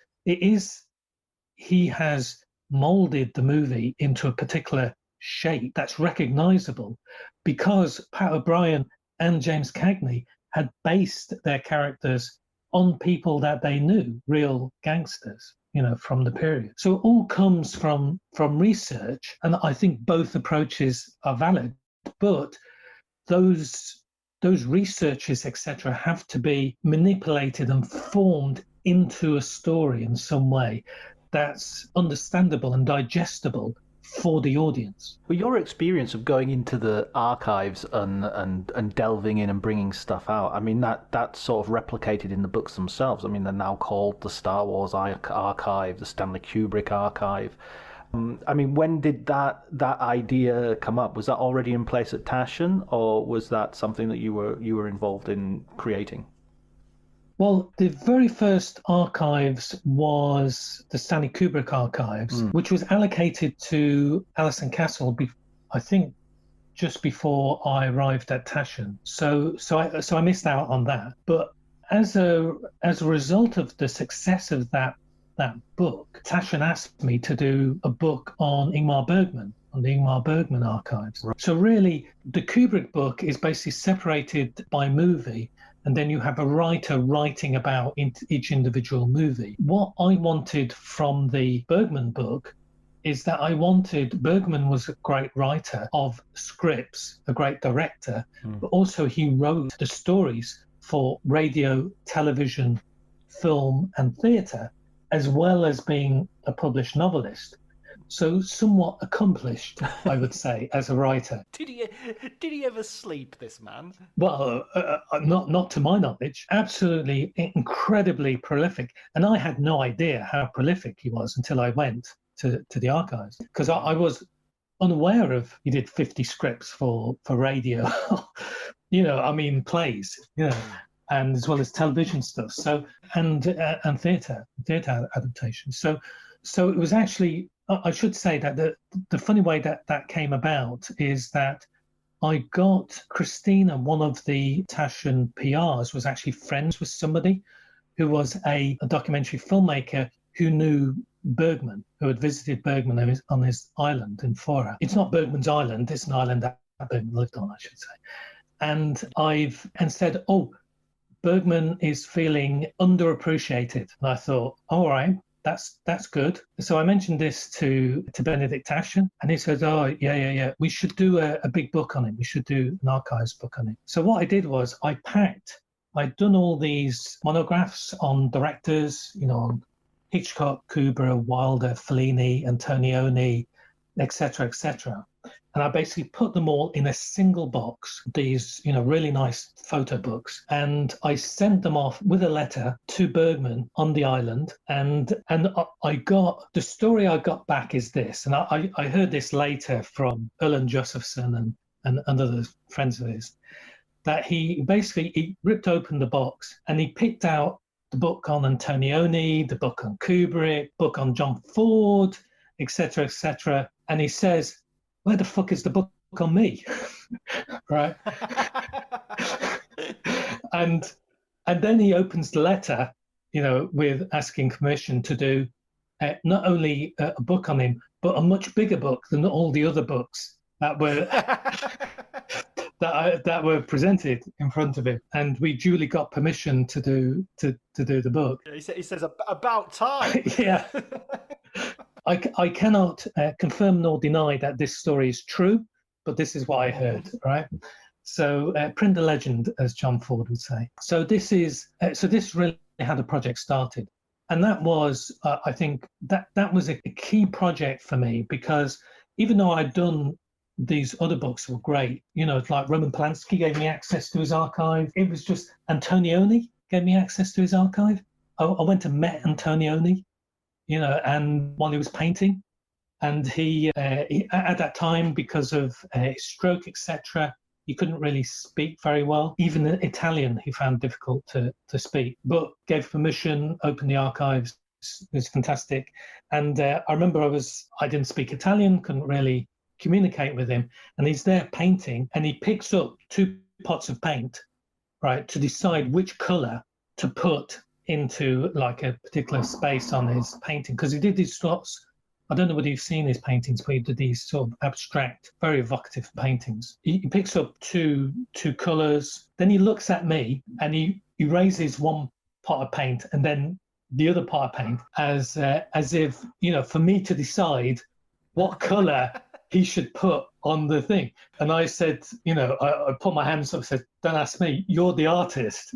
he has molded the movie into a particular shape that's recognizable, because Pat O'Brien and James Cagney had based their characters on people that they knew, real gangsters, you know, from the period. So it all comes from research, and I think both approaches are valid, but those researches, etc., have to be manipulated and formed into a story in some way that's understandable and digestible for the audience. Well, your experience of going into the archives and delving in and bringing stuff out, I mean, that's sort of replicated in the books themselves. I mean, they're now called the Star Wars Archive, the Stanley Kubrick Archive. I mean, when did that idea come up? Was that already in place at Taschen, or was that something that you were involved in creating? Well, the very first archives was the Stanley Kubrick archives, which was allocated to Alison Castle, I think, just before I arrived at Taschen. So I missed out on that. But as a result of the success of that book, Taschen asked me to do a book on Ingmar Bergman, on the Ingmar Bergman archives. Right. So really, the Kubrick book is basically separated by movie, and then you have a writer writing about each individual movie. What I wanted from the Bergman book is that Bergman was a great writer of scripts, a great director, but also he wrote the stories for radio, television, film, and theatre, as well as being a published novelist. So somewhat accomplished, I would say, as a writer. Did he ever sleep, this man? Well, not to my knowledge. Absolutely incredibly prolific. And I had no idea how prolific he was until I went to the archives, because I was unaware of he did 50 scripts for radio, you know, I mean, plays, you know, and as well as television stuff. So and theatre adaptations. So it was actually, I should say that the funny way that came about is that I got Christina, one of the Taschen PRs, was actually friends with somebody who was a documentary filmmaker who knew Bergman, who had visited Bergman on his island in Fora. It's not Bergman's island, it's an island that Bergman lived on, I should say. And said, oh, Bergman is feeling underappreciated. And I thought, all right, that's good. So I mentioned this to Benedict Taschen, and he said, oh, yeah, we should do a big book on it. We should do an archives book on it. So what I did was I'd done all these monographs on directors, you know, on Hitchcock, Kubrick, Wilder, Fellini, Antonioni, etc., etc. And I basically put them all in a single box, these, you know, really nice photo books. And I sent them off with a letter to Bergman on the island. And I got, the story I got back is this. And I heard this later from Erland Josephson and other friends of his, that he ripped open the box and he picked out the book on Antonioni, the book on Kubrick, book on John Ford, etc., etc. And he says, where the fuck is the book on me? Right? and then he opens the letter, you know, with asking permission to do not only a book on him, but a much bigger book than all the other books that that were presented in front of him, and we duly got permission to do the book. He says about time. Yeah. I cannot confirm nor deny that this story is true, but this is what I heard, right? So print the legend, as John Ford would say. So this really how the project started. And that was, I think, that was a key project for me, because even though I'd done these other books were great, like Roman Polanski gave me access to his archive. It was just Antonioni gave me access to his archive. I went and met Antonioni, and while he was painting, and he at that time, because of his stroke, etc., he couldn't really speak very well. Even Italian he found difficult to speak, but gave permission, opened the archives. It was fantastic. And I remember I didn't speak Italian, couldn't really communicate with him, and he's there painting, and he picks up 2 pots of paint, right, to decide which color to put into like a particular space on his painting, because he did these sorts. I don't know whether you've seen his paintings, but he did these sort of abstract, very evocative paintings. He picks up two colors, then he looks at me, and he raises one pot of paint and then the other pot of paint, as if, for me to decide what color he should put on the thing. And I said, I put my hands up and said, don't ask me, you're the artist,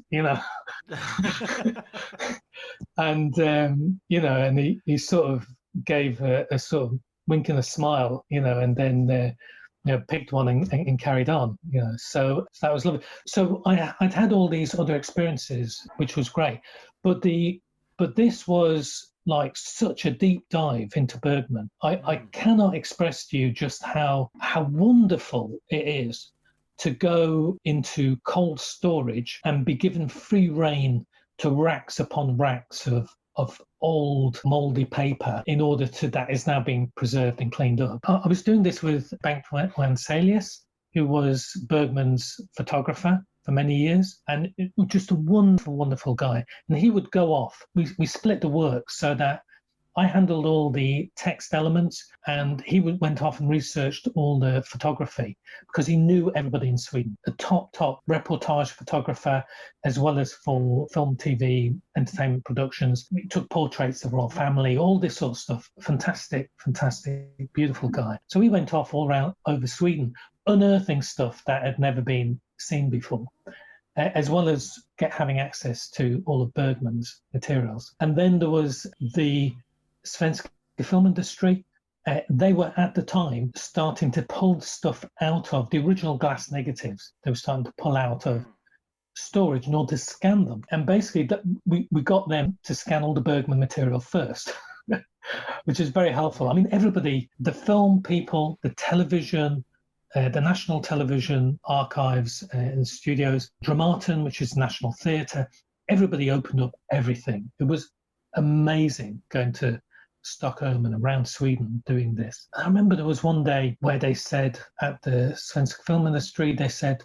And, and he sort of gave a sort of wink and a smile, and then, picked one and carried on, so that was lovely. So I'd had all these other experiences, which was great. But this was like such a deep dive into Bergman. I cannot express to you just how wonderful it is to go into cold storage and be given free rein to racks upon racks of old mouldy paper that is now being preserved and cleaned up. I was doing this with Bengt Wanselius, who was Bergman's photographer for many years, and just a wonderful, wonderful guy. And he would go off. We split the work so that I handled all the text elements, and he went off and researched all the photography, because he knew everybody in Sweden. A top reportage photographer, as well as for film, TV, entertainment productions. He took portraits of royal family, all this sort of stuff. Fantastic, beautiful guy. So we went off all around over Sweden, unearthing stuff that had never been seen before, as well as having access to all of Bergman's materials. And then there was the Svenska film industry. They were at the time starting to pull stuff out of the original glass negatives. They were starting to pull out of storage in order to scan them. And basically we got them to scan all the Bergman material first, which is very helpful. I mean, everybody, the film people, the television, the National Television Archives and Studios, Dramaten, which is National Theatre, everybody opened up everything. It was amazing going to Stockholm and around Sweden doing this. I remember there was one day where they said at the Svenska film industry, they said,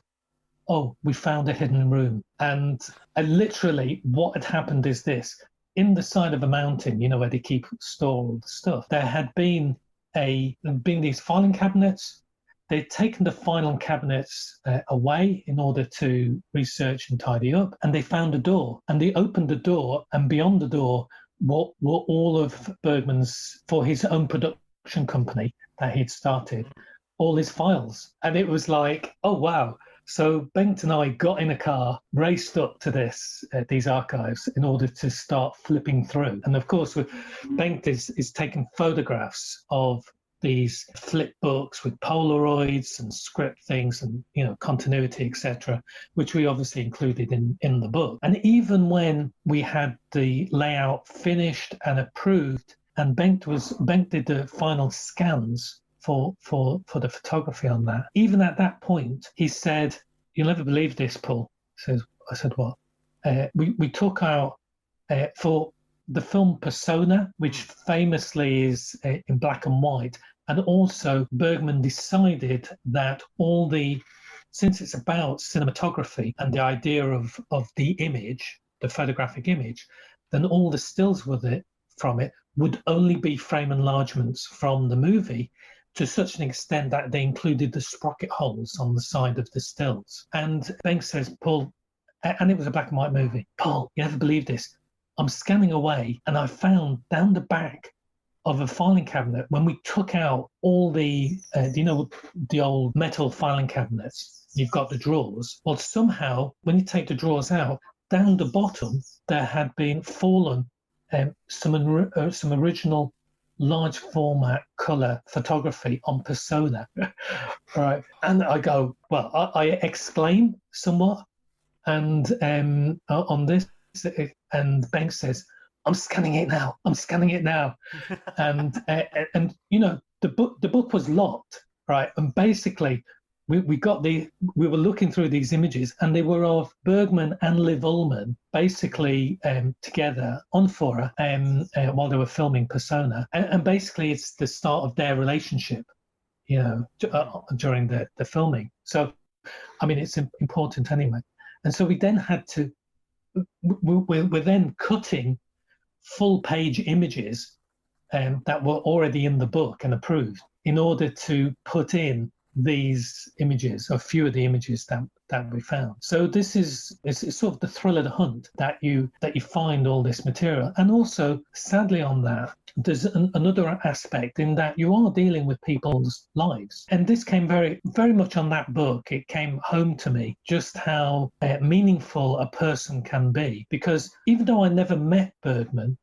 oh, we found a hidden room. And literally what had happened is this: in the side of a mountain, where they store all the stuff, there had been these filing cabinets. They'd taken the filing cabinets away in order to research and tidy up, and they found a door, and they opened the door, and beyond the door were all of Bergman's, for his own production company that he'd started, all his files. And it was like, oh, wow. So Bengt and I got in a car, raced up to these archives in order to start flipping through. And of course, Bengt is taking photographs of these flip books with Polaroids and script things and, continuity, etc., which we obviously included in the book. And even when we had the layout finished and approved, and Bengt did the final scans for the photography on that, even at that point, he said, "You'll never believe this, Paul." I said, "What?" We took out for the film Persona, which famously is in black and white. And also Bergman decided that since it's about cinematography and the idea of the image, the photographic image, then all the stills from it would only be frame enlargements from the movie. to such an extent that they included the sprocket holes on the side of the stills. And Banks says, Paul, and it was a black and white movie, Paul, you never believe this. I'm scanning away and I found down the back of a filing cabinet, when we took out all the, the old metal filing cabinets, you've got the drawers. Well, somehow, when you take the drawers out, down the bottom, there had been fallen some original large format color photography on persona. Right. And I go, well, I explain somewhat and on this, and Banks says, I'm scanning it now. and the book was locked, right? And basically we were looking through these images, and they were of Bergman and Liv Ullmann basically together on Fora while they were filming Persona, and basically it's the start of their relationship, during the filming. So I mean, it's important anyway. And so we then had to we're then cutting full page images that were already in the book and approved in order to put in these images, or a few of the images that we found. So it's sort of the thrill of the hunt that you find all this material. And also, sadly, on that, there's another aspect in that you are dealing with people's lives. And this came very, very much on that book. It came home to me just how meaningful a person can be. Because even though I never met Bergman,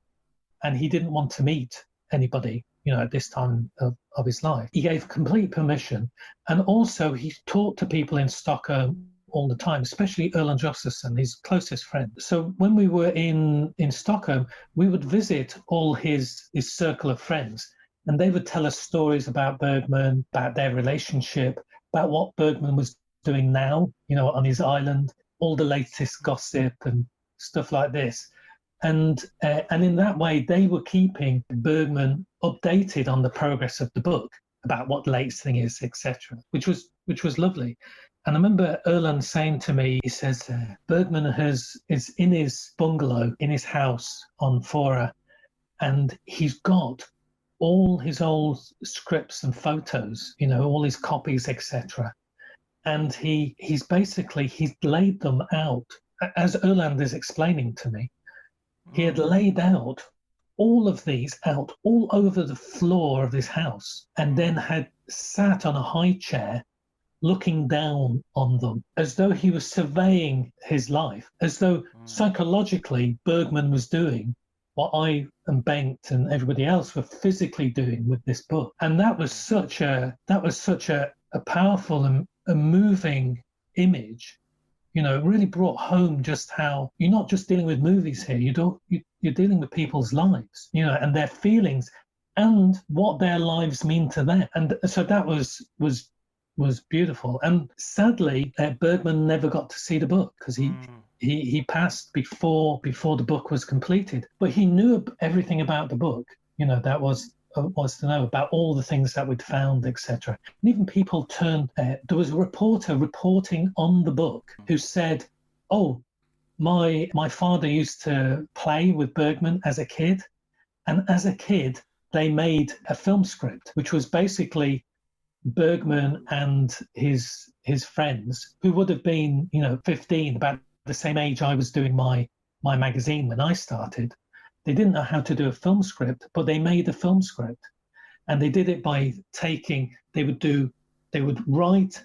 and he didn't want to meet anybody, at this time of his life, he gave complete permission. And also he talked to people in Stockholm all the time, especially Erland Josephson, his closest friend. So when we were in Stockholm, we would visit all his circle of friends, and they would tell us stories about Bergman, about their relationship, about what Bergman was doing now, on his island, all the latest gossip and stuff like this. And in that way, they were keeping Bergman updated on the progress of the book, about what the latest thing is, etc., which was lovely. And I remember Erland saying to me, he says, Bergman is in his bungalow, in his house on Fora, and he's got all his old scripts and photos, all his copies, etc. And he's laid them out, as Erland is explaining to me. He had laid out all of these out all over the floor of his house, and then had sat on a high chair looking down on them as though he was surveying his life, as though psychologically Bergman was doing what I and Bengt and everybody else were physically doing with this book. And that was such a powerful and a moving image. It really brought home just how you're not just dealing with movies here. You're dealing with people's lives, and their feelings, and what their lives mean to them. And so that was beautiful. And sadly, Bergman never got to see the book because he passed before the book was completed. But he knew everything about the book. That was to know about all the things that we'd found, etc. And even people turned. There was a reporter reporting on the book who said, "Oh, my father used to play with Bergman as a kid, and as a kid they made a film script, which was basically Bergman and his friends, who would have been 15, about the same age I was doing my magazine when I started. They didn't know how to do a film script, but they made a film script, and they did it by they would write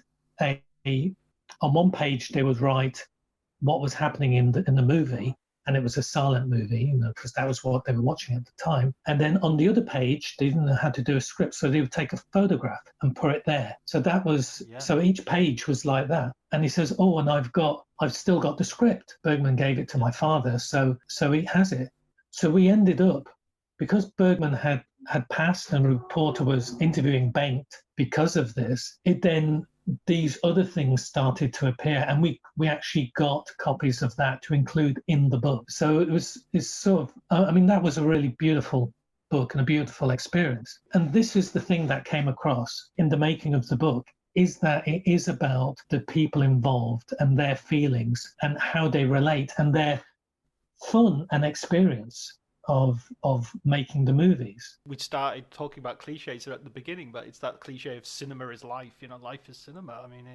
on one page they would write what was happening in the movie, and it was a silent movie, because that was what they were watching at the time. And then on the other page, they didn't know how to do a script, so they would take a photograph and put it there. So so each page was like that. And he says, "Oh, and I've still got the script. Bergman gave it to my father, so he has it." So we ended up, because Bergman had passed and a reporter was interviewing Bengt because of this, these other things started to appear, and we actually got copies of that to include in the book. So it's sort of, that was a really beautiful book and a beautiful experience. And this is the thing that came across in the making of the book, is that it is about the people involved and their feelings and how they relate and their fun and experience of making the movies. We started talking about cliches at the beginning, but it's that cliche of cinema is life. Life is cinema. I mean,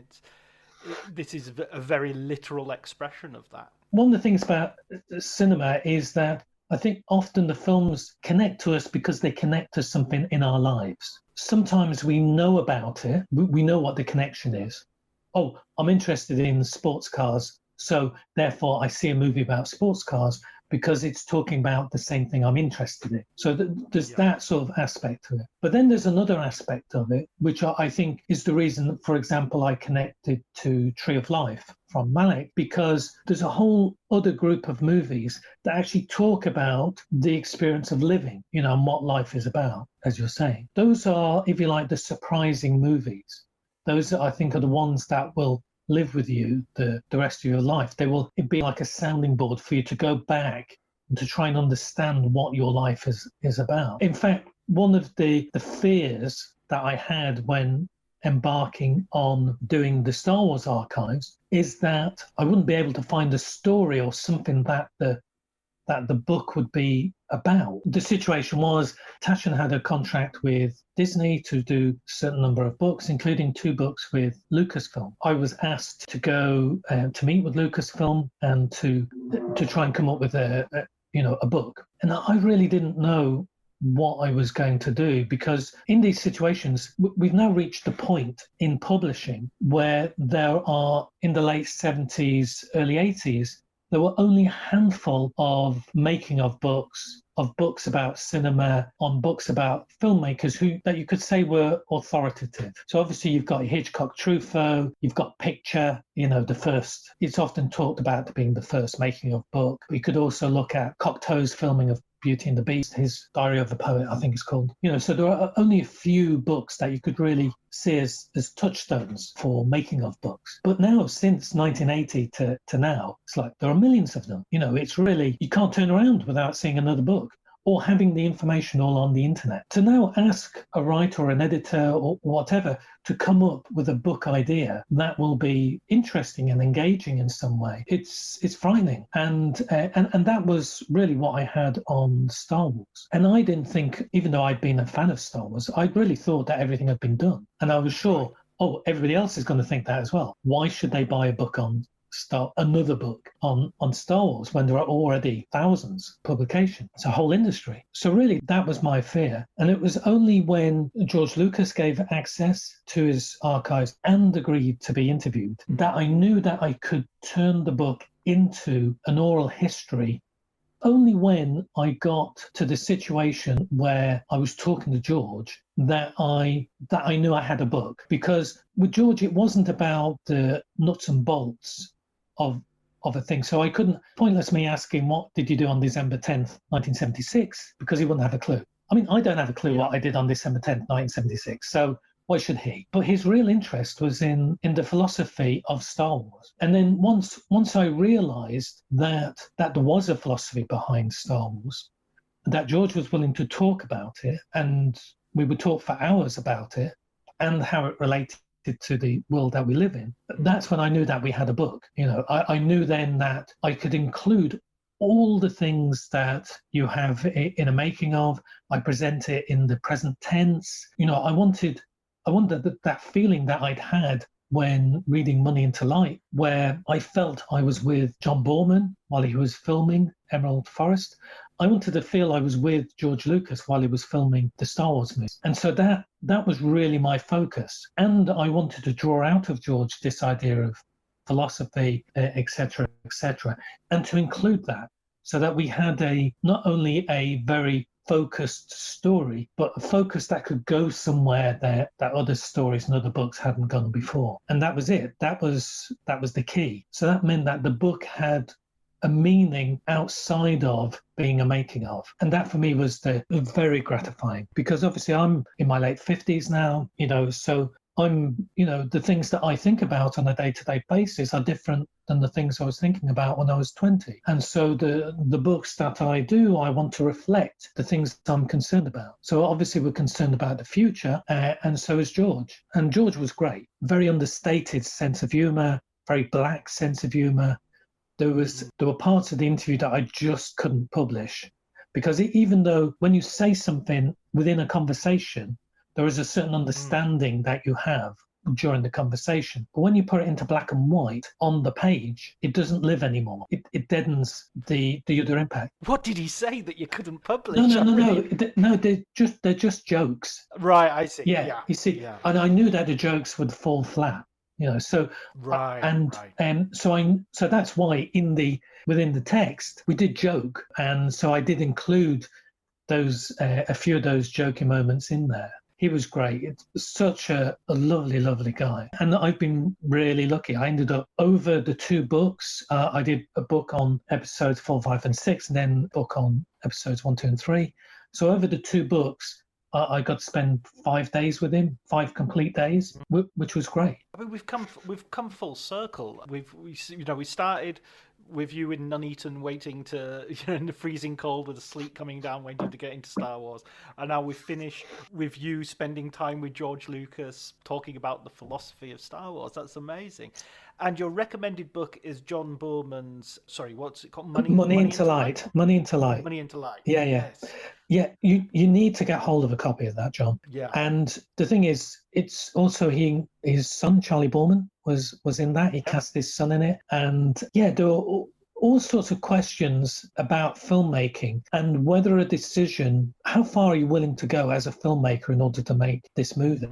this is a very literal expression of that. One of the things about cinema is that I think often the films connect to us because they connect to something in our lives. Sometimes we know about it. We know what the connection is. Oh, I'm interested in sports cars, so therefore I see a movie about sports cars because it's talking about the same thing I'm interested in. So there's that sort of aspect to it. But then there's another aspect of it, which I think is the reason, for example, I connected to Tree of Life from Malick, because there's a whole other group of movies that actually talk about the experience of living, and what life is about, as you're saying. Those are, if you like, the surprising movies. Those, I think, are the ones that will live with you the rest of your life. They will be like a sounding board for you to go back and to try and understand what your life is about. In fact, one of the fears that I had when embarking on doing the Star Wars archives is that I wouldn't be able to find a story or something that the book would be about. The situation was Taschen had a contract with Disney to do a certain number of books, including 2 books with Lucasfilm. I was asked to go to meet with Lucasfilm and to try and come up with a book. And I really didn't know what I was going to do, because in these situations, we've now reached the point in publishing where there are, in the late 70s, early 80s, there were only a handful of making of books about cinema, on books about filmmakers that you could say were authoritative. So obviously you've got Hitchcock Truffaut, you've got Picture, the first. It's often talked about being the first making of book. You could also look at Cocteau's filming of Beauty and the Beast, his Diary of a Poet, I think it's called. So there are only a few books that you could really see as touchstones for making of books. But now, since 1980 to now, it's like there are millions of them. It's really, you can't turn around without seeing another book or having the information all on the internet. To now ask a writer or an editor or whatever to come up with a book idea that will be interesting and engaging in some way, it's frightening. And that was really what I had on Star Wars. And I didn't think, even though I'd been a fan of Star Wars, I really thought that everything had been done. And I was sure, everybody else is going to think that as well. Why should they buy a book on another book on Star Wars when there are already thousands of publications? It's a whole industry. So really, that was my fear. And it was only when George Lucas gave access to his archives and agreed to be interviewed that I knew that I could turn the book into an oral history. Only when I got to the situation where I was talking to George that I knew I had a book. Because with George, it wasn't about the nuts and bolts of a thing. So I couldn't, pointless me asking, what did you do on December 10th, 1976? Because he wouldn't have a clue. I mean, I don't have a clue what I did on December 10th, 1976. So why should he? But his real interest was in the philosophy of Star Wars. And then once I realized that there was a philosophy behind Star Wars, that George was willing to talk about it, and we would talk for hours about it and how it related to the world that we live in, that's when I knew that we had a book. I knew then that I could include all the things that you have in a making of. I present it in the present tense. I wanted that feeling that I'd had when reading Money into Light, where I felt I was with John Borman while he was filming Emerald Forest. I wanted to feel I was with George Lucas while he was filming the Star Wars movies. And so that was really my focus. And I wanted to draw out of George this idea of philosophy, etc., and to include that so that we had not only a very focused story, but a focus that could go somewhere that other stories and other books hadn't gone before. And that was it. That was the key. So that meant that the book had a meaning outside of being a making of. And that for me was very gratifying, because obviously I'm in my late 50s now, so I'm, the things that I think about on a day-to-day basis are different than the things I was thinking about when I was 20. And so the books that I do, I want to reflect the things I'm concerned about. So obviously we're concerned about the future, and so is George. And George was great. Very understated sense of humor, very black sense of humor. There were parts of the interview that I just couldn't publish because even though when you say something within a conversation, there is a certain understanding that you have during the conversation. But when you put it into black and white on the page, it doesn't live anymore. It deadens the other impact. What did he say that you couldn't publish? No. They're just jokes. Right, I see. Yeah. You see, and I knew that the jokes would fall flat. So so that's why within the text we did joke, and so I did include those a few of those joking moments in there. He was great. It's such a lovely, lovely guy. And I've been really lucky. I ended up over the 2 books. I did a book on episodes 4, 5, and 6, and then a book on episodes 1, 2, and 3. So over the 2 books, I got to spend 5 days with him, 5 complete days, which was great. I mean, we've come full circle. We started with you in Nuneaton waiting to, in the freezing cold with the sleet coming down, waiting to get into Star Wars. And now we finish with you spending time with George Lucas, talking about the philosophy of Star Wars. That's amazing. And your recommended book is John Boorman's, what's it called? Money into Light. Money into Light. Money into Light. Yeah. Yes. Yeah, you need to get hold of a copy of that, John. Yeah. And the thing is, it's also his son, Charlie Boorman, was in that. He cast his son in it. And yeah, there were all sorts of questions about filmmaking and whether a decision, how far are you willing to go as a filmmaker in order to make this movie?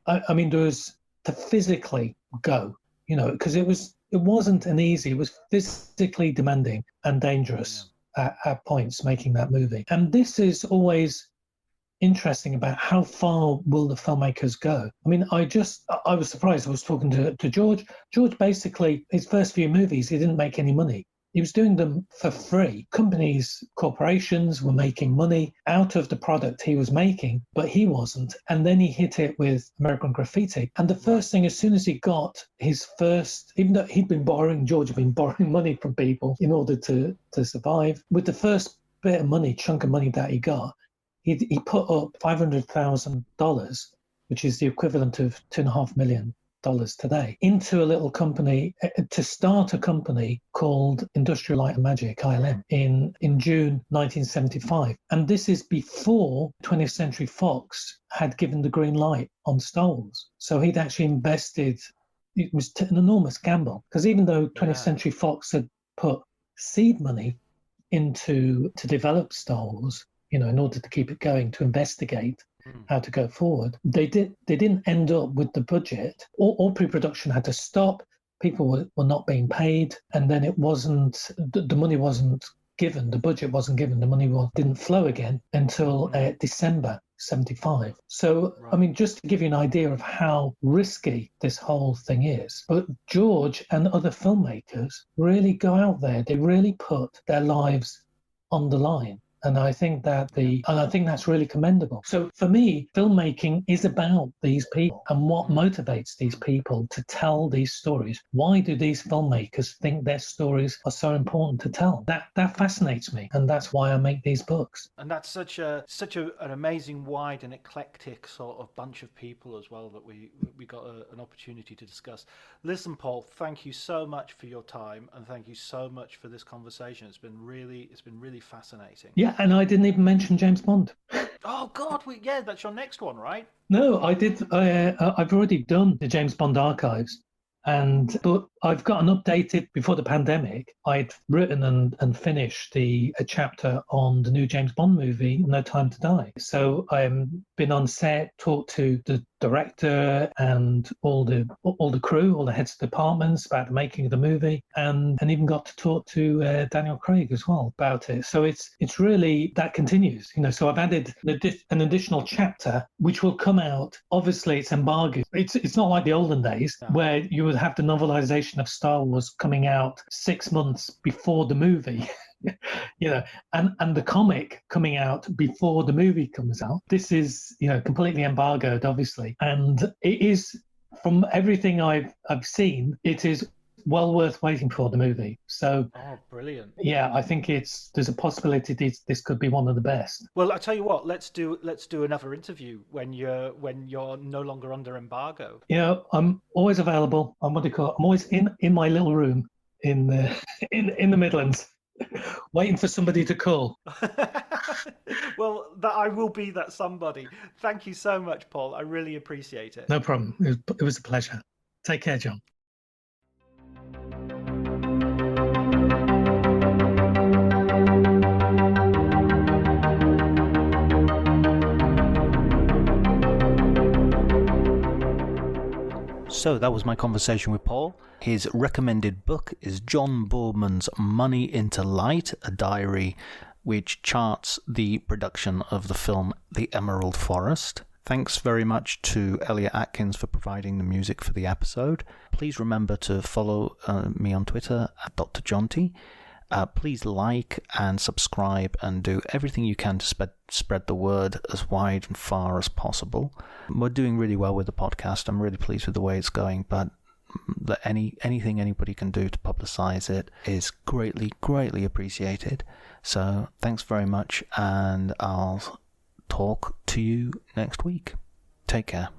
I mean, there was to physically go, because it wasn't an easy, it was physically demanding and dangerous. At points making that movie. And this is always interesting about how far will the filmmakers go. I mean, I was surprised. I was talking to George. George, basically, his first few movies, he didn't make any money. He was doing them for free. Companies, corporations were making money out of the product he was making, but he wasn't. And then he hit it with American Graffiti. And the first thing, as soon as he got his first, even though George had been borrowing money from people in order to survive, with the first bit of money, chunk of money that he got, he put up $500,000, which is the equivalent of $2.5 million today, into a little company to start a company called Industrial Light and Magic, ILM, in June 1975. And this is before 20th Century Fox had given the green light on Star Wars. So he'd actually invested, it was an enormous gamble, because even though 20th Century Fox had put seed money to develop Star Wars, in order to keep it going, to investigate how to go forward. They didn't end up with the budget. All pre-production had to stop. People were not being paid, and then the money wasn't given. The budget wasn't given. The money didn't flow again until December 75. So, I mean, just to give you an idea of how risky this whole thing is. But George and other filmmakers really go out there. They really put their lives on the line. And I think that's really commendable. So for me, filmmaking is about these people and what motivates these people to tell these stories. Why do these filmmakers think their stories are so important to tell? That fascinates me, and that's why I make these books. And that's such an amazing, wide and eclectic sort of bunch of people as well that we got an opportunity to discuss. Listen, Paul, thank you so much for your time, and thank you so much for this conversation. It's been really fascinating. Yeah, and I didn't even mention James Bond. Oh God, that's your next one, right? No, I did. I've already done the James Bond archives, but I've got an updated before the pandemic. I'd written and finished a chapter on the new James Bond movie, No Time to Die. So I've been on set, talked to the director and all the crew, all the heads of departments about the making of the movie, and even got to talk to Daniel Craig as well about it. So it's really, that continues, So I've added an additional chapter which will come out. Obviously, it's embargoed. It's not like the olden days where you would have the novelization of Star Wars coming out 6 months before the movie. And the comic coming out before the movie comes out. This is, completely embargoed, obviously. And it is, from everything I've seen, it is well worth waiting for the movie. So, brilliant. Yeah, I think there's a possibility this could be one of the best. Well, I tell you what, let's do another interview when you're no longer under embargo. I'm always available. I'm always in my little room in the Midlands. Waiting for somebody to call. Well, I will be that somebody. Thank you so much, Paul. I really appreciate it. No problem. It was a pleasure. Take care, John. So that was my conversation with Paul. His recommended book is John Boorman's Money into Light, a diary which charts the production of the film The Emerald Forest. Thanks very much to Elliot Atkins for providing the music for the episode. Please remember to follow me on Twitter at Dr. Jonty. Please like and subscribe and do everything you can to spread the word as wide and far as possible. We're doing really well with the podcast. I'm really pleased with the way it's going, but anything anybody can do to publicize it is greatly, greatly appreciated. So thanks very much, and I'll talk to you next week. Take care.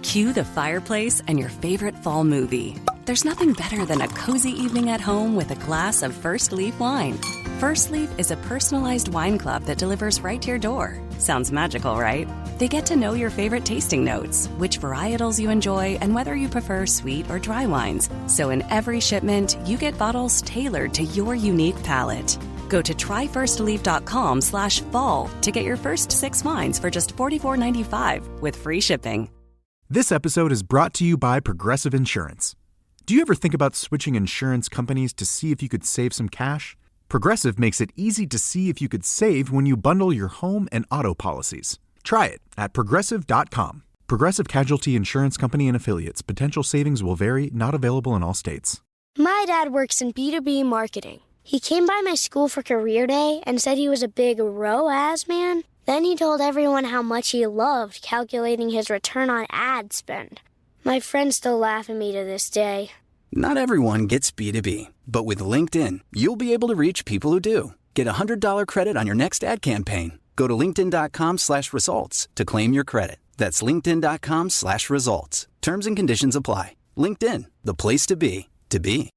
Cue the fireplace and your favorite fall movie. There's nothing better than a cozy evening at home with a glass of First Leaf wine. First Leaf is a personalized wine club that delivers right to your door. Sounds magical, right? They get to know your favorite tasting notes, which varietals you enjoy, and whether you prefer sweet or dry wines. So in every shipment, you get bottles tailored to your unique palate. Go to tryfirstleaf.com/fall to get your first 6 wines for just $44.95 with free shipping. This episode is brought to you by Progressive Insurance. Do you ever think about switching insurance companies to see if you could save some cash? Progressive makes it easy to see if you could save when you bundle your home and auto policies. Try it at Progressive.com. Progressive Casualty Insurance Company and Affiliates. Potential savings will vary, not available in all states. My dad works in B2B marketing. He came by my school for career day and said he was a big ROAS man. Then he told everyone how much he loved calculating his return on ad spend. My friends still laugh at me to this day. Not everyone gets B2B, but with LinkedIn, you'll be able to reach people who do. Get a $100 credit on your next ad campaign. Go to linkedin.com/results to claim your credit. That's linkedin.com/results. Terms and conditions apply. LinkedIn, the place to be, to be.